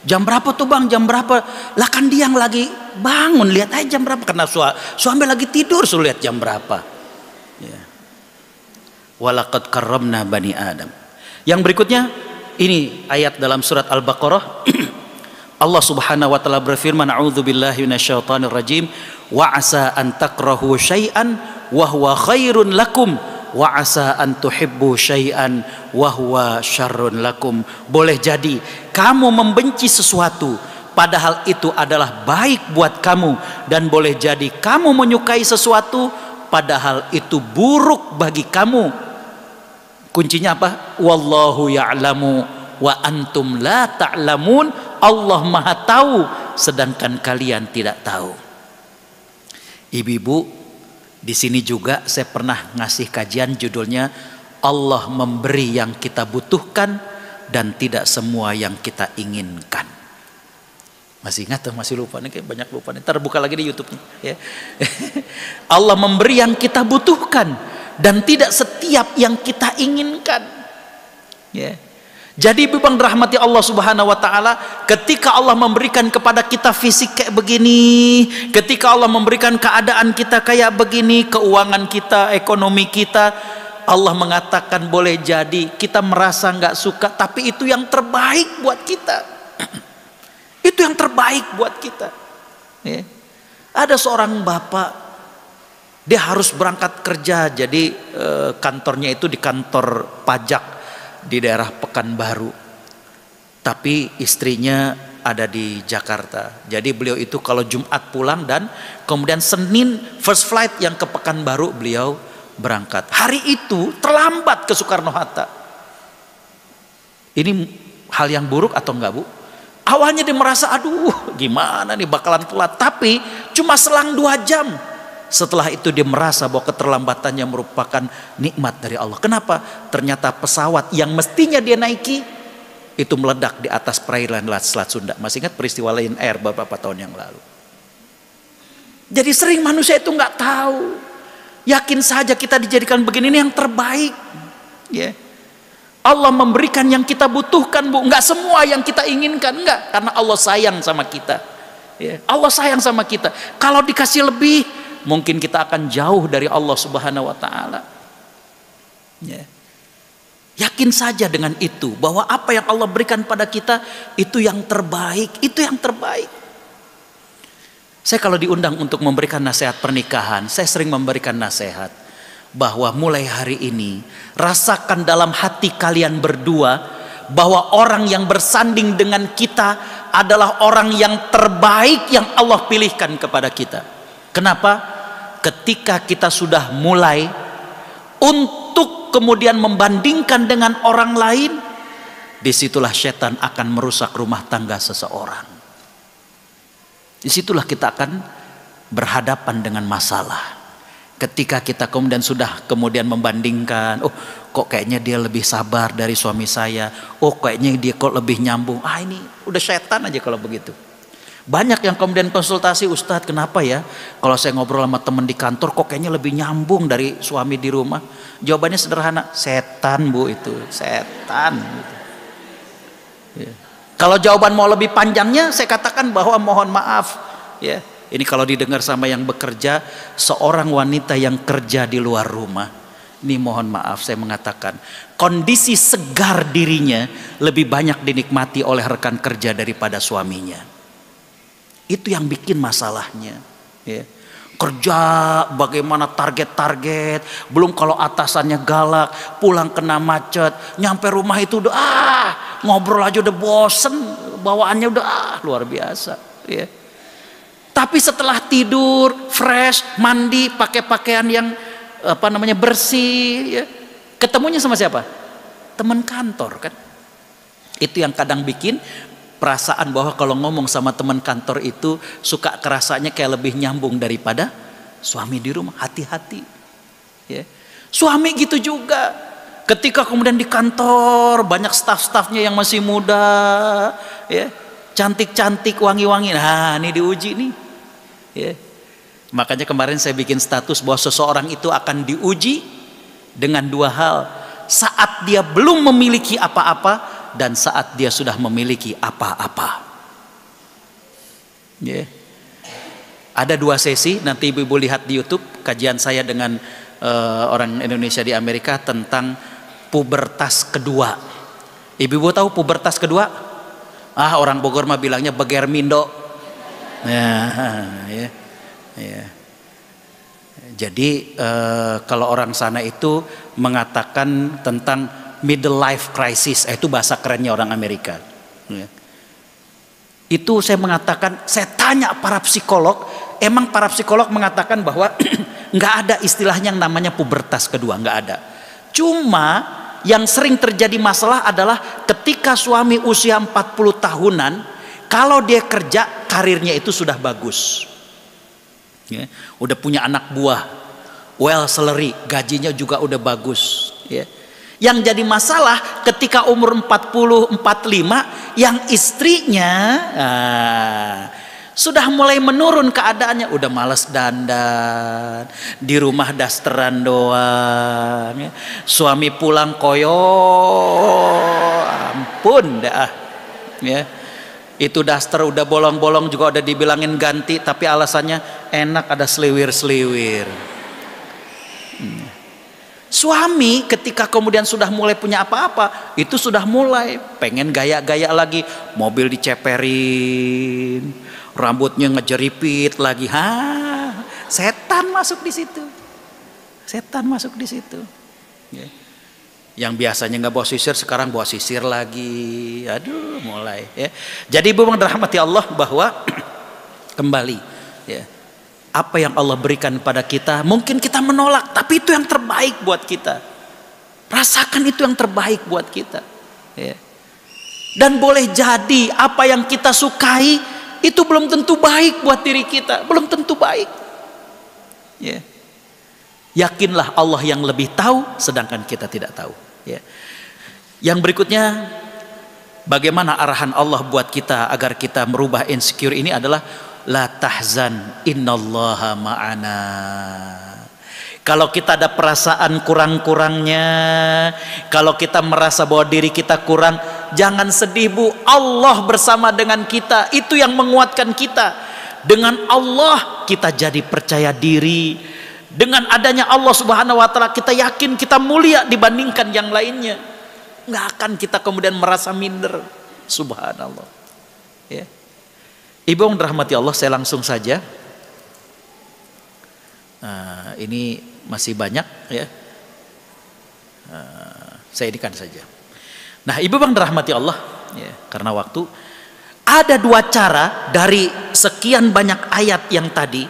Jam berapa tuh bang? Jam berapa? Lah kan dia yang lagi bangun, lihat aja jam berapa. Karena suami lagi tidur, suruh lihat jam berapa. Ya. Walaqad karramna bani Adam. Yang berikutnya ini ayat dalam surat Al-Baqarah. Allah Subhanahu wa taala berfirman, a'udzubillahi minasyaitonir rajim, wa asa an takrahu syai'an wa huwa khairun lakum wa asa an tuhibbu syai'an wa huwa syarrun lakum. Boleh jadi kamu membenci sesuatu padahal itu adalah baik buat kamu, dan boleh jadi kamu menyukai sesuatu padahal itu buruk bagi kamu. Kuncinya apa? Wallahu ya'lamu wa antum la ta'lamun. Allah Maha tahu sedangkan kalian tidak tahu. Ibu-ibu, di sini juga saya pernah ngasih kajian judulnya Allah memberi yang kita butuhkan dan tidak semua yang kita inginkan. Masih ingat atau masih lupa? Nih kayak banyak lupa nih. Ntar buka lagi di YouTube-nya ya. Allah memberi yang kita butuhkan dan tidak setiap yang kita inginkan. Ya. Jadi bang rahmati Allah Subhanahu wa taala, ketika Allah memberikan kepada kita fisik kayak begini, ketika Allah memberikan keadaan kita kayak begini, keuangan kita, ekonomi kita, Allah mengatakan boleh jadi kita merasa nggak suka, tapi itu yang terbaik buat kita. Itu yang terbaik buat kita. Ya. Ada seorang bapak, dia harus berangkat kerja, jadi kantornya itu di kantor pajak di daerah Pekanbaru, tapi istrinya ada di Jakarta. Jadi beliau itu kalau Jumat pulang dan kemudian Senin first flight yang ke Pekanbaru beliau berangkat. Hari itu terlambat ke Soekarno Hatta. Ini hal yang buruk atau enggak, Bu? Awalnya dia merasa, aduh gimana nih bakalan telat. Tapi cuma selang 2 jam. Setelah itu dia merasa bahwa keterlambatannya merupakan nikmat dari Allah. Kenapa? Ternyata pesawat yang mestinya dia naiki itu meledak di atas perairan Selat Sunda. Masih ingat peristiwa Lion Air beberapa tahun yang lalu? Jadi sering manusia itu nggak tahu. Yakin saja kita dijadikan begini, ini yang terbaik. Ya. Allah memberikan yang kita butuhkan, Bu. Nggak semua yang kita inginkan, enggak. Karena Allah sayang sama kita. Ya. Allah sayang sama kita. Kalau dikasih lebih, mungkin kita akan jauh dari Allah Subhanahu wa Ta'ala. Ya. Yakin saja dengan itu, bahwa apa yang Allah berikan pada kita itu yang terbaik, itu yang terbaik. Saya kalau diundang untuk memberikan nasihat pernikahan, saya sering memberikan nasihat bahwa mulai hari ini rasakan dalam hati kalian berdua bahwa orang yang bersanding dengan kita adalah orang yang terbaik yang Allah pilihkan kepada kita. Kenapa? Ketika kita sudah mulai untuk kemudian membandingkan dengan orang lain, disitulah setan akan merusak rumah tangga seseorang. Disitulah kita akan berhadapan dengan masalah. Ketika kita kemudian sudah membandingkan, oh kok kayaknya dia lebih sabar dari suami saya, oh kayaknya dia kok lebih nyambung, ini udah setan aja kalau begitu. Banyak yang kemudian konsultasi, Ustadz kenapa ya kalau saya ngobrol sama teman di kantor kok kayaknya lebih nyambung dari suami di rumah. Jawabannya sederhana, setan, Bu, itu setan gitu. Ya. Kalau jawaban mau lebih panjangnya, saya katakan bahwa mohon maaf ya, ini kalau didengar sama yang bekerja, seorang wanita yang kerja di luar rumah, ini mohon maaf saya mengatakan, kondisi segar dirinya lebih banyak dinikmati oleh rekan kerja daripada suaminya. Itu yang bikin masalahnya ya. Kerja bagaimana target-target, belum kalau atasannya galak, pulang kena macet, nyampe rumah itu udah ngobrol aja udah bosen, bawaannya udah luar biasa ya. Tapi setelah tidur, fresh, mandi, pakai pakaian yang bersih ya, ketemunya sama siapa? Teman kantor kan. Itu yang kadang bikin perasaan bahwa kalau ngomong sama teman kantor itu suka kerasanya kayak lebih nyambung daripada suami di rumah. Hati-hati ya. Suami gitu juga, ketika kemudian di kantor banyak staf-stafnya yang masih muda ya, cantik-cantik, wangi-wangi, nah ini diuji nih ya. Makanya kemarin saya bikin status bahwa seseorang itu akan diuji dengan 2 hal, saat dia belum memiliki apa-apa dan saat dia sudah memiliki apa-apa. Yeah. Ada 2 sesi, nanti ibu-ibu lihat di YouTube kajian saya dengan orang Indonesia di Amerika tentang pubertas kedua. Ibu-ibu tahu pubertas kedua? Orang Bogor mah bilangnya begermindo. Ya. Jadi kalau orang sana itu mengatakan tentang middle life crisis, itu bahasa kerennya orang Amerika ya. Itu saya mengatakan, saya tanya para psikolog, emang para psikolog mengatakan bahwa nggak ada istilahnya yang namanya pubertas kedua, nggak ada. Cuma yang sering terjadi masalah adalah ketika suami usia 40 tahunan, kalau dia kerja karirnya itu sudah bagus ya, udah punya anak buah, well salary, gajinya juga udah bagus ya. Yang jadi masalah ketika umur 40, 45, yang istrinya sudah mulai menurun keadaannya, udah males dandan, di rumah dasteran doang ya. Suami pulang koyo, ampun dah ya. Itu daster udah bolong-bolong juga udah dibilangin ganti, tapi alasannya enak ada seliwir-seliwir. Suami ketika kemudian sudah mulai punya apa-apa, itu sudah mulai pengen gaya-gaya lagi, mobil diceperin, rambutnya ngejeripit lagi. Setan masuk di situ. Setan masuk di situ. Ya. Yang biasanya nggak bawa sisir sekarang bawa sisir lagi. Aduh, mulai ya. Jadi ibu dirahmati Allah bahwa kembali ya, apa yang Allah berikan pada kita mungkin kita menolak, tapi itu yang terbaik buat kita. Rasakan itu yang terbaik buat kita ya. Dan boleh jadi apa yang kita sukai itu belum tentu baik buat diri kita, belum tentu baik. Ya. Yakinlah Allah yang lebih tahu, sedangkan kita tidak tahu. Ya. Yang berikutnya, bagaimana arahan Allah buat kita agar kita merubah insecure ini adalah la tahzan innallaha ma'ana. Kalau kita ada perasaan kurang-kurangnya, kalau kita merasa bahwa diri kita kurang, jangan sedih Bu, Allah bersama dengan kita. Itu yang menguatkan kita. Dengan Allah kita jadi percaya diri. Dengan adanya Allah Subhanahu wa taala kita yakin kita mulia dibandingkan yang lainnya. Nggak akan kita kemudian merasa minder. Subhanallah. Ya. Ibu yang dirahmati Allah, saya langsung saja. Ini masih banyak ya. Saya edikan saja. Nah, ibu bang dirahmati Allah ya, karena waktu, ada dua cara dari sekian banyak ayat yang tadi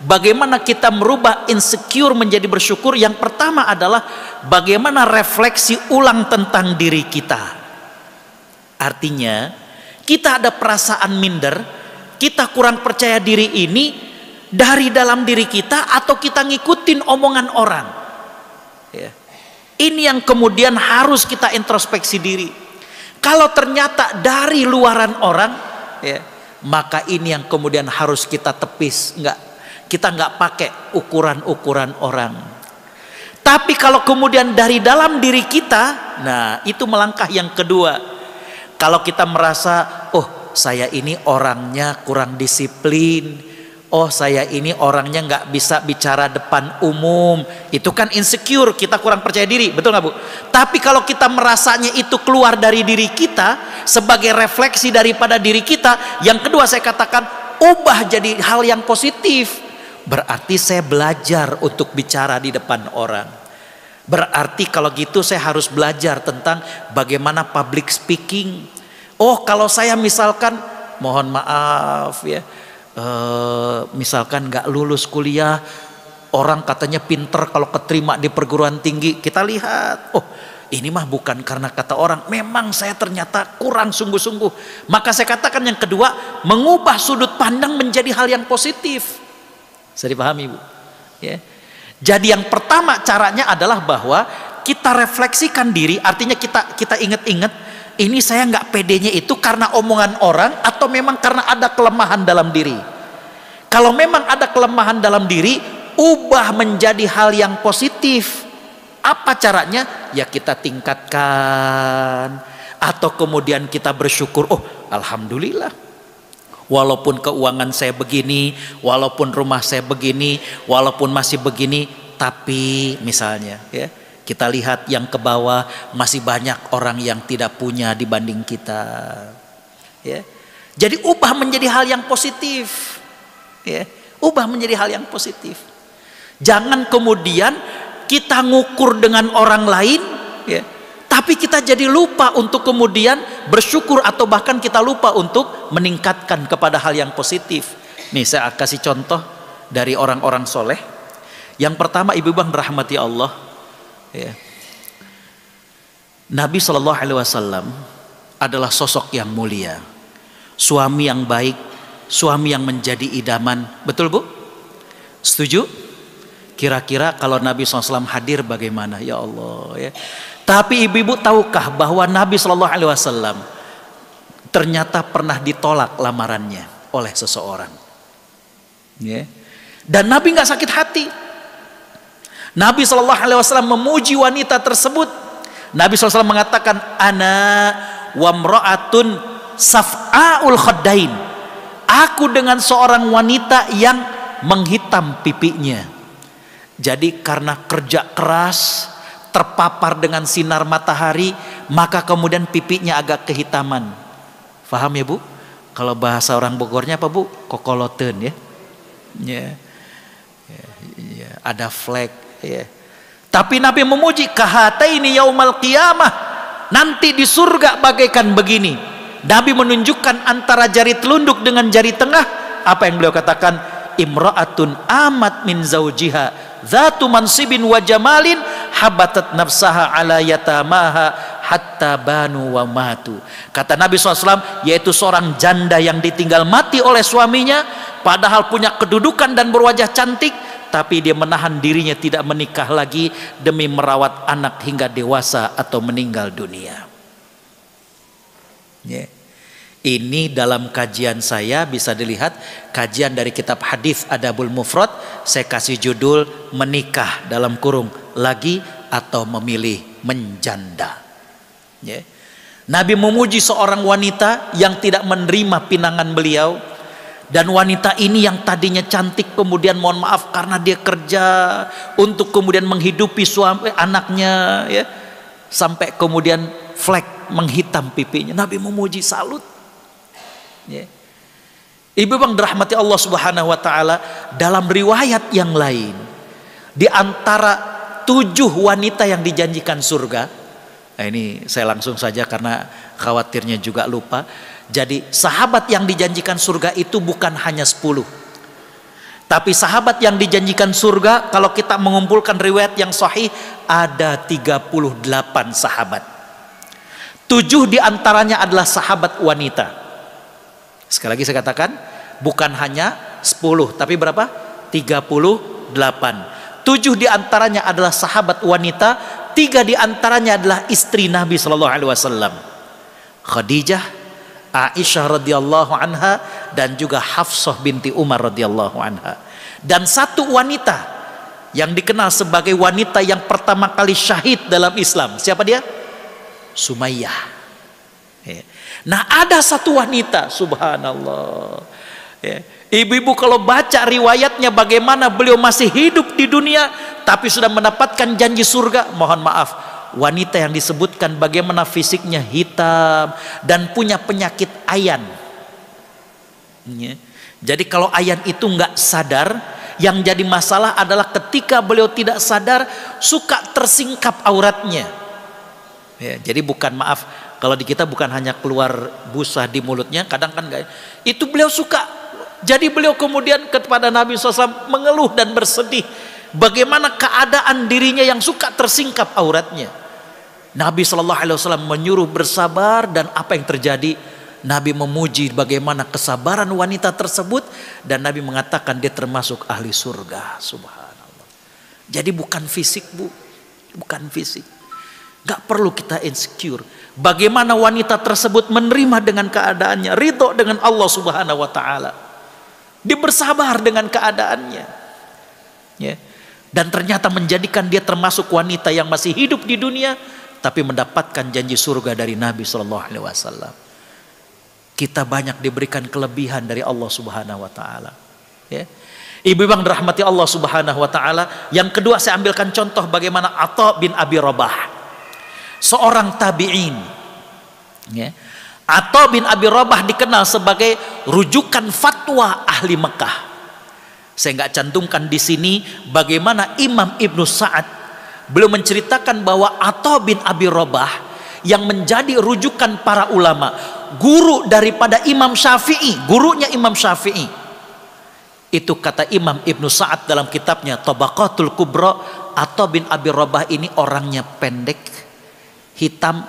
bagaimana kita merubah insecure menjadi bersyukur. Yang pertama adalah bagaimana refleksi ulang tentang diri kita. Artinya kita ada perasaan minder, kita kurang percaya diri ini dari dalam diri kita atau kita ngikutin omongan orang ya. Ini yang kemudian harus kita introspeksi diri. Kalau ternyata dari luaran orang ya, maka ini yang kemudian harus kita tepis. Kita nggak pakai ukuran-ukuran orang. Tapi kalau kemudian dari dalam diri kita, nah itu melangkah yang kedua. Kalau kita merasa, oh saya ini orangnya kurang disiplin, oh saya ini orangnya nggak bisa bicara depan umum, itu kan insecure, kita kurang percaya diri, betul nggak Bu? Tapi kalau kita merasanya itu keluar dari diri kita sebagai refleksi daripada diri kita, yang kedua saya katakan ubah jadi hal yang positif. Berarti saya belajar untuk bicara di depan orang. Berarti kalau gitu saya harus belajar tentang bagaimana public speaking. Oh kalau saya misalkan, mohon maaf ya, misalkan nggak lulus kuliah, orang katanya pinter kalau keterima di perguruan tinggi, kita lihat, oh ini mah bukan karena kata orang, memang saya ternyata kurang sungguh-sungguh. Maka saya katakan yang kedua, mengubah sudut pandang menjadi hal yang positif. Bisa dipahami Bu ya. Jadi yang pertama caranya adalah bahwa kita refleksikan diri. Artinya kita ingat-ingat, ini saya nggak pedenya itu karena omongan orang atau memang karena ada kelemahan dalam diri. Kalau memang ada kelemahan dalam diri, ubah menjadi hal yang positif. Apa caranya? Ya kita tingkatkan, atau kemudian kita bersyukur, oh alhamdulillah, walaupun keuangan saya begini, walaupun rumah saya begini, walaupun masih begini, tapi misalnya ya, kita lihat yang ke bawah masih banyak orang yang tidak punya dibanding kita. Ya. Jadi ubah menjadi hal yang positif. Ya. Ubah menjadi hal yang positif. Jangan kemudian kita ngukur dengan orang lain, ya, tapi kita jadi lupa untuk kemudian bersyukur, atau bahkan kita lupa untuk meningkatkan kepada hal yang positif. Nih saya kasih contoh dari orang-orang soleh. Yang pertama, ibu bang rahmati Allah ya. Nabi SAW adalah sosok yang mulia, suami yang baik, suami yang menjadi idaman. Betul Bu? Setuju? Kira-kira kalau Nabi SAW hadir bagaimana? Ya Allah ya. Tapi ibu-ibu tahukah bahwa Nabi SAW ternyata pernah ditolak lamarannya oleh seseorang ya. Dan Nabi nggak sakit hati. Nabi SAW memuji wanita tersebut. Nabi SAW mengatakan, ana wamra'atun saf'aul khaddain. Aku dengan seorang wanita yang menghitam pipinya. Jadi karena kerja keras, terpapar dengan sinar matahari, maka kemudian pipinya agak kehitaman. Faham ya Bu? Kalau bahasa orang Bogornya apa Bu? Kokoloten ya. Ya. Ya. Ada flek ya. Tapi Nabi memuji, kahataini yaumal qiyamah, nanti di surga bagaikan begini. Nabi menunjukkan antara jari telunjuk dengan jari tengah. Apa yang beliau katakan? Imra'atun amat min zaujiha dzatu mansibin wa jamalin habatat nafsaha ala yatamaha hatta banu wa matu. Kata Nabi SAW, yaitu seorang janda yang ditinggal mati oleh suaminya, padahal punya kedudukan dan berwajah cantik, tapi dia menahan dirinya tidak menikah lagi demi merawat anak hingga dewasa atau meninggal dunia. Ini dalam kajian saya bisa dilihat, kajian dari kitab hadis Adabul Mufrad, saya kasih judul menikah dalam kurung lagi atau memilih menjanda. Nabi memuji seorang wanita yang tidak menerima pinangan beliau, dan wanita ini yang tadinya cantik kemudian mohon maaf karena dia kerja untuk kemudian menghidupi suami anaknya, sampai kemudian flek menghitam pipinya. Nabi memuji, salut. Ibu bang dirahmati Allah Subhanahu wa taala, dalam riwayat yang lain, di antara 7 wanita yang dijanjikan surga, ini saya langsung saja karena khawatirnya juga lupa. Jadi sahabat yang dijanjikan surga itu bukan hanya 10, tapi sahabat yang dijanjikan surga, kalau kita mengumpulkan riwayat yang sahih, ada 38 sahabat. 7 diantaranya adalah sahabat wanita. Sekali lagi saya katakan, bukan hanya 10, tapi berapa? 38. 7 diantaranya adalah sahabat wanita, 3 diantaranya adalah istri Nabi Shallallahu Alaihi Wasallam, Khadijah, Aisyah radhiyallahu anha, dan juga Hafsah binti Umar radhiyallahu anha. Dan 1 wanita yang dikenal sebagai wanita yang pertama kali syahid dalam Islam. Siapa dia? Sumayyah. Nah, ada 1 wanita, subhanallah. Ibu-ibu kalau baca riwayatnya bagaimana beliau masih hidup di dunia tapi sudah mendapatkan janji surga, mohon maaf, wanita yang disebutkan bagaimana fisiknya hitam dan punya penyakit ayan. Jadi kalau ayan itu nggak sadar, yang jadi masalah adalah ketika beliau tidak sadar suka tersingkap auratnya. Jadi bukan, maaf, kalau di kita bukan hanya keluar busa di mulutnya, kadang kan enggak. Itu beliau suka. Jadi beliau kemudian kepada Nabi SAW mengeluh dan bersedih bagaimana keadaan dirinya yang suka tersingkap auratnya. Nabi SAW menyuruh bersabar, dan apa yang terjadi? Nabi memuji bagaimana kesabaran wanita tersebut, dan Nabi mengatakan dia termasuk ahli surga. Subhanallah. Jadi bukan fisik, Bu, bukan fisik. Gak perlu kita insecure. Bagaimana wanita tersebut menerima dengan keadaannya, ridho dengan Allah Subhanahu wa taala. Dia bersabar dengan keadaannya. Dan ternyata menjadikan dia termasuk wanita yang masih hidup di dunia tapi mendapatkan janji surga dari Nabi sallallahu alaihi wasallam. Kita banyak diberikan kelebihan dari Allah Subhanahu wa taala. Ibu bang dirahmati Allah Subhanahu wa taala. Yang kedua, saya ambilkan contoh bagaimana Atha bin Abi Rabah, seorang tabi'in. Atha bin Abi Rabah dikenal sebagai rujukan fatwa ahli Mekah. Saya nggak cantumkan di sini bagaimana Imam Ibnu Sa'ad beliau menceritakan bahwa Atha bin Abi Rabah yang menjadi rujukan para ulama, guru daripada Imam Syafi'i, gurunya Imam Syafi'i. Itu kata Imam Ibnu Sa'ad dalam kitabnya Tabaqatul Kubra, Atha bin Abi Rabah ini orangnya pendek, hitam,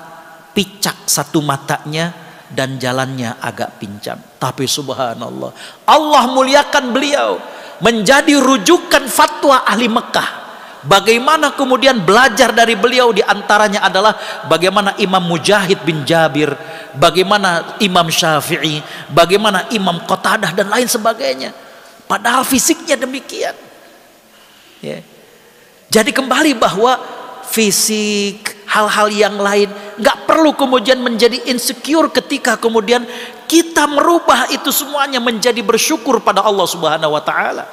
picak satu matanya, dan jalannya agak pincang. Tapi subhanallah, Allah muliakan beliau menjadi rujukan fatwa ahli Mekah. Bagaimana kemudian belajar dari beliau, diantaranya adalah bagaimana Imam Mujahid bin Jabir, bagaimana Imam Syafi'i, bagaimana Imam Qatadah dan lain sebagainya. Padahal fisiknya demikian. Jadi kembali bahwa fisik, hal-hal yang lain nggak perlu kemudian menjadi insecure ketika kemudian kita merubah itu semuanya menjadi bersyukur pada Allah Subhanahu wa taala.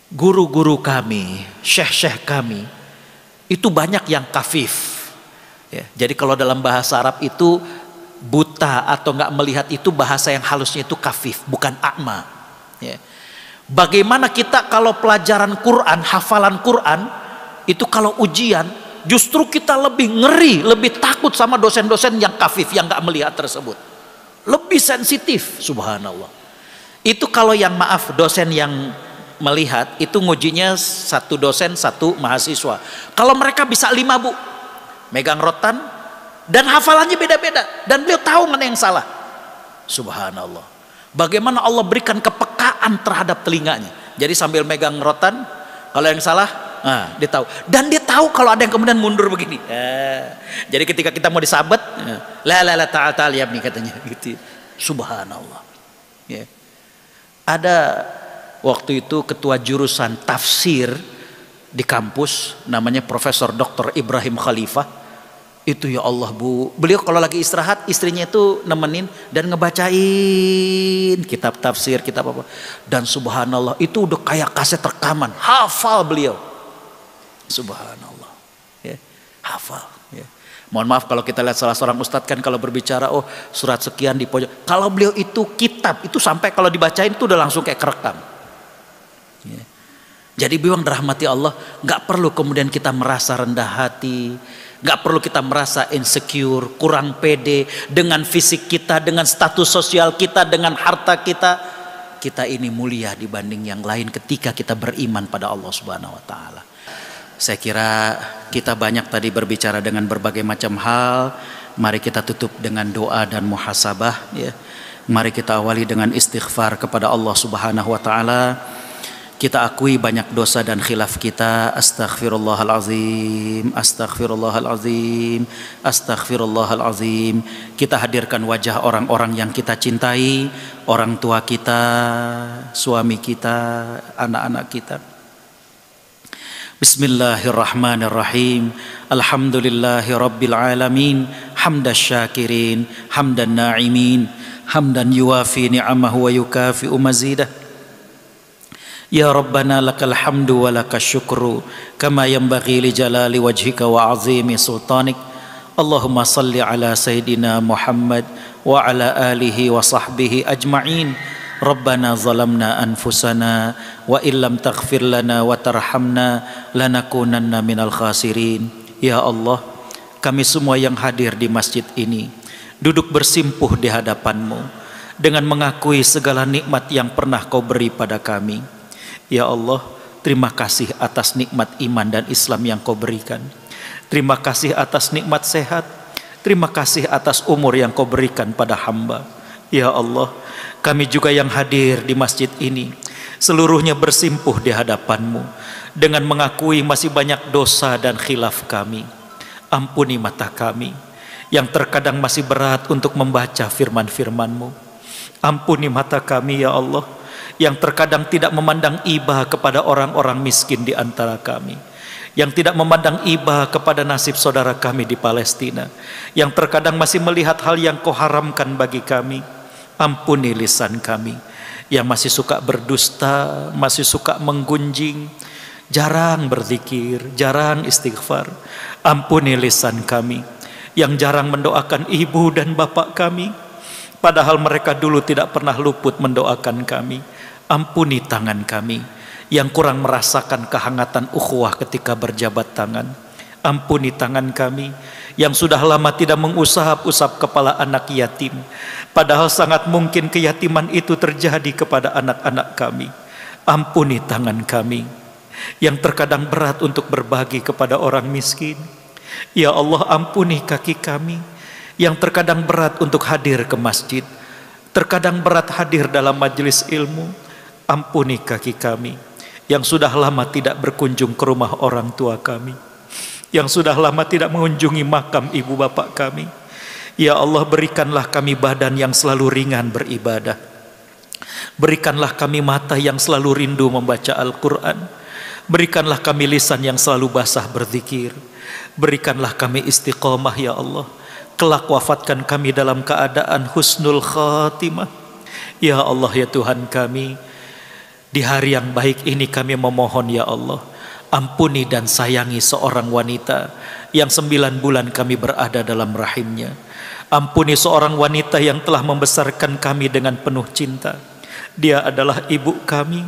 Guru-guru kami, syekh-syekh kami itu banyak yang kafif. Jadi kalau dalam bahasa Arab itu buta atau nggak melihat itu bahasa yang halusnya itu kafif, bukan a'ma. Bagaimana kita kalau pelajaran Quran, hafalan Quran itu kalau ujian justru kita lebih ngeri, lebih takut sama dosen-dosen yang kafif, yang nggak melihat tersebut, lebih sensitif. Subhanallah. Itu kalau yang, maaf, dosen yang melihat itu ngujinya satu dosen satu mahasiswa. Kalau mereka bisa 5 Bu, megang rotan dan hafalannya beda-beda dan beliau tahu mana yang salah. Subhanallah. Bagaimana Allah berikan kepekaan terhadap telinganya. Jadi sambil megang rotan, kalau yang salah, dia tahu. Dan dia tahu kalau ada yang kemudian mundur begini. Jadi ketika kita mau disabet, la ta'al ya nih katanya gitu. Subhanallah. Ya. Ada waktu itu ketua jurusan tafsir di kampus, namanya Profesor Dr. Ibrahim Khalifah. Itu ya Allah Bu, beliau kalau lagi istirahat istrinya itu nemenin dan ngebacain kitab tafsir, kitab apa. Dan subhanallah itu udah kayak kaset rekaman, hafal beliau. Subhanallah. Ya, hafal. Ya. Mohon maaf kalau kita lihat salah seorang ustadz kan kalau berbicara surat sekian di pojok. Kalau beliau itu kitab itu sampai kalau dibacain itu udah langsung kayak kerekam. Ya. Jadi bilang dirahmati Allah, nggak perlu kemudian kita merasa rendah hati, nggak perlu kita merasa insecure, kurang pede dengan fisik kita, dengan status sosial kita, dengan harta kita. Kita ini mulia dibanding yang lain ketika kita beriman pada Allah Subhanahu Wa Taala. Saya kira kita banyak tadi berbicara dengan berbagai macam hal. Mari kita tutup dengan doa dan muhasabah. Ya. Mari kita awali dengan istighfar kepada Allah Subhanahu Wa Taala. Kita akui banyak dosa dan khilaf kita. Astaghfirullahalazim, astaghfirullahalazim, astaghfirullahalazim. Kita hadirkan wajah orang-orang yang kita cintai, orang tua kita, suami kita, anak-anak kita. Bismillahirrahmanirrahim. Alhamdulillahi rabbil alamin. Hamdas syakirin, hamdan na'imin, hamdan yuwafi ni'amahu wa yukafi'u mazidah. Ya Rabbana lakal hamdu wa lakas syukru kama yanbaghi li jalali wajhika wa azimi sultanik. Allahumma salli ala Sayyidina Muhammad wa ala alihi wa sahbihi ajma'in. Rabbana zalamna anfusana wa illam taghfir lana wa tarhamna lanakunanna minal khasirin. Ya Allah, kami semua yang hadir di masjid ini duduk bersimpuh di hadapan-Mu dengan mengakui segala nikmat yang pernah Kau beri pada kami. Ya Allah, terima kasih atas nikmat iman dan Islam yang Kau berikan. Terima kasih atas nikmat sehat. Terima kasih atas umur yang Kau berikan pada hamba. Ya Allah, kami juga yang hadir di masjid ini seluruhnya bersimpuh di hadapan-Mu dengan mengakui masih banyak dosa dan khilaf kami. Ampuni mata kami yang terkadang masih berat untuk membaca firman-firman-Mu. Ampuni mata kami ya Allah yang terkadang tidak memandang iba kepada orang-orang miskin di antara kami, yang tidak memandang iba kepada nasib saudara kami di Palestina, yang terkadang masih melihat hal yang Kau haramkan bagi kami. Ampuni lisan kami yang masih suka berdusta, masih suka menggunjing, jarang berzikir, jarang istighfar. Ampuni lisan kami yang jarang mendoakan ibu dan bapak kami, padahal mereka dulu tidak pernah luput mendoakan kami. Ampuni tangan kami yang kurang merasakan kehangatan ukhuwah ketika berjabat tangan. Ampuni tangan kami yang sudah lama tidak mengusap-usap kepala anak yatim, padahal sangat mungkin keyatiman itu terjadi kepada anak-anak kami. Ampuni tangan kami yang terkadang berat untuk berbagi kepada orang miskin. Ya Allah, ampuni kaki kami yang terkadang berat untuk hadir ke masjid, terkadang berat hadir dalam majelis ilmu. Ampuni kaki kami yang sudah lama tidak berkunjung ke rumah orang tua kami, yang sudah lama tidak mengunjungi makam ibu bapak kami. Ya Allah, berikanlah kami badan yang selalu ringan beribadah. Berikanlah kami mata yang selalu rindu membaca Al-Quran. Berikanlah kami lisan yang selalu basah berzikir. Berikanlah kami istiqomah ya Allah. Kelak wafatkan kami dalam keadaan husnul khatimah. Ya Allah ya Tuhan kami, di hari yang baik ini kami memohon ya Allah, ampuni dan sayangi seorang wanita yang 9 bulan kami berada dalam rahimnya. Ampuni seorang wanita yang telah membesarkan kami dengan penuh cinta. Dia adalah ibu kami.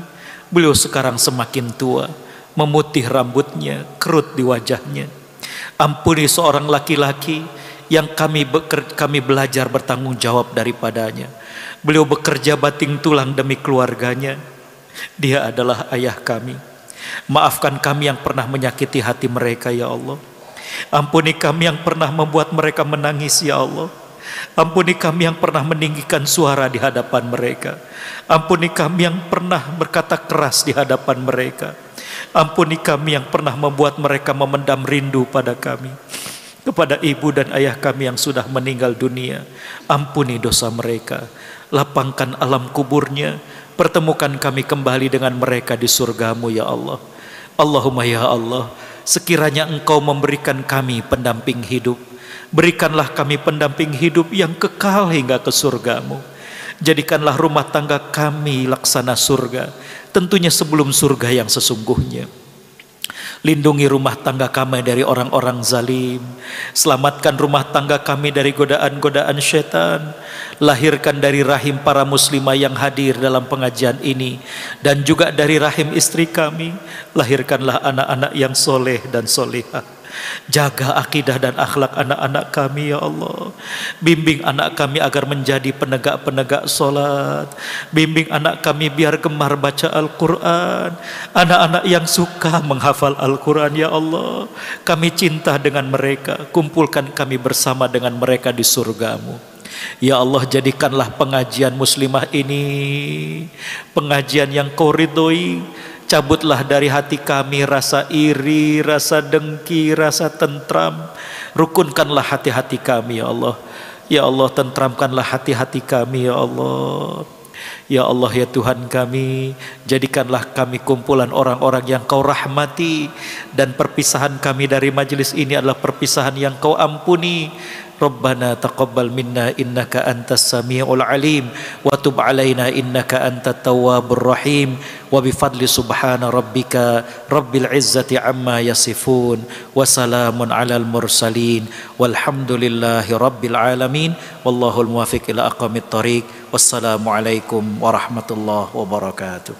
Beliau sekarang semakin tua, memutih rambutnya, kerut di wajahnya. Ampuni seorang laki-laki yang kami belajar bertanggung jawab daripadanya. Beliau bekerja banting tulang demi keluarganya. Dia adalah ayah kami. Maafkan kami yang pernah menyakiti hati mereka ya Allah. Ampuni kami yang pernah membuat mereka menangis ya Allah. Ampuni kami yang pernah meninggikan suara di hadapan mereka. Ampuni kami yang pernah berkata keras di hadapan mereka. Ampuni kami yang pernah membuat mereka memendam rindu pada kami. Kepada ibu dan ayah kami yang sudah meninggal dunia, ampuni dosa mereka. Lapangkan alam kuburnya. Pertemukan kami kembali dengan mereka di surgamu ya Allah. Allahumma ya Allah, sekiranya Engkau memberikan kami pendamping hidup, berikanlah kami pendamping hidup yang kekal hingga ke surgamu. Jadikanlah rumah tangga kami laksana surga, tentunya sebelum surga yang sesungguhnya. Lindungi rumah tangga kami dari orang-orang zalim. Selamatkan rumah tangga kami dari godaan-godaan syaitan. Lahirkan dari rahim para muslimah yang hadir dalam pengajian ini, dan juga dari rahim istri kami. Lahirkanlah anak-anak yang soleh dan solehah. Jaga akidah dan akhlak anak-anak kami ya Allah. Bimbing anak kami agar menjadi penegak-penegak solat. Bimbing anak kami biar gemar baca Al-Quran. Anak-anak yang suka menghafal Al-Quran ya Allah. Kami cinta dengan mereka. Kumpulkan kami bersama dengan mereka di surgamu. Ya Allah, jadikanlah pengajian muslimah ini pengajian yang Kau ridhoi. Cabutlah dari hati kami rasa iri, rasa dengki, rasa tentram. Rukunkanlah hati-hati kami ya Allah. Ya Allah, tentramkanlah hati-hati kami ya Allah. Ya Allah ya Tuhan kami, jadikanlah kami kumpulan orang-orang yang Kau rahmati, dan perpisahan kami dari majelis ini adalah perpisahan yang Kau ampuni. Rabbana taqabbal minna innaka antas samiul alim wa tub alaina innaka antat tawwabur rahim wa bifadli subhana rabbika rabbil izzati amma yasifun wa salamun alal mursalin walhamdulillahi rabbil alamin wallahul muwaffiq ila aqwamit thoriq. Wassalamu alaikum warahmatullahi wabarakatuh.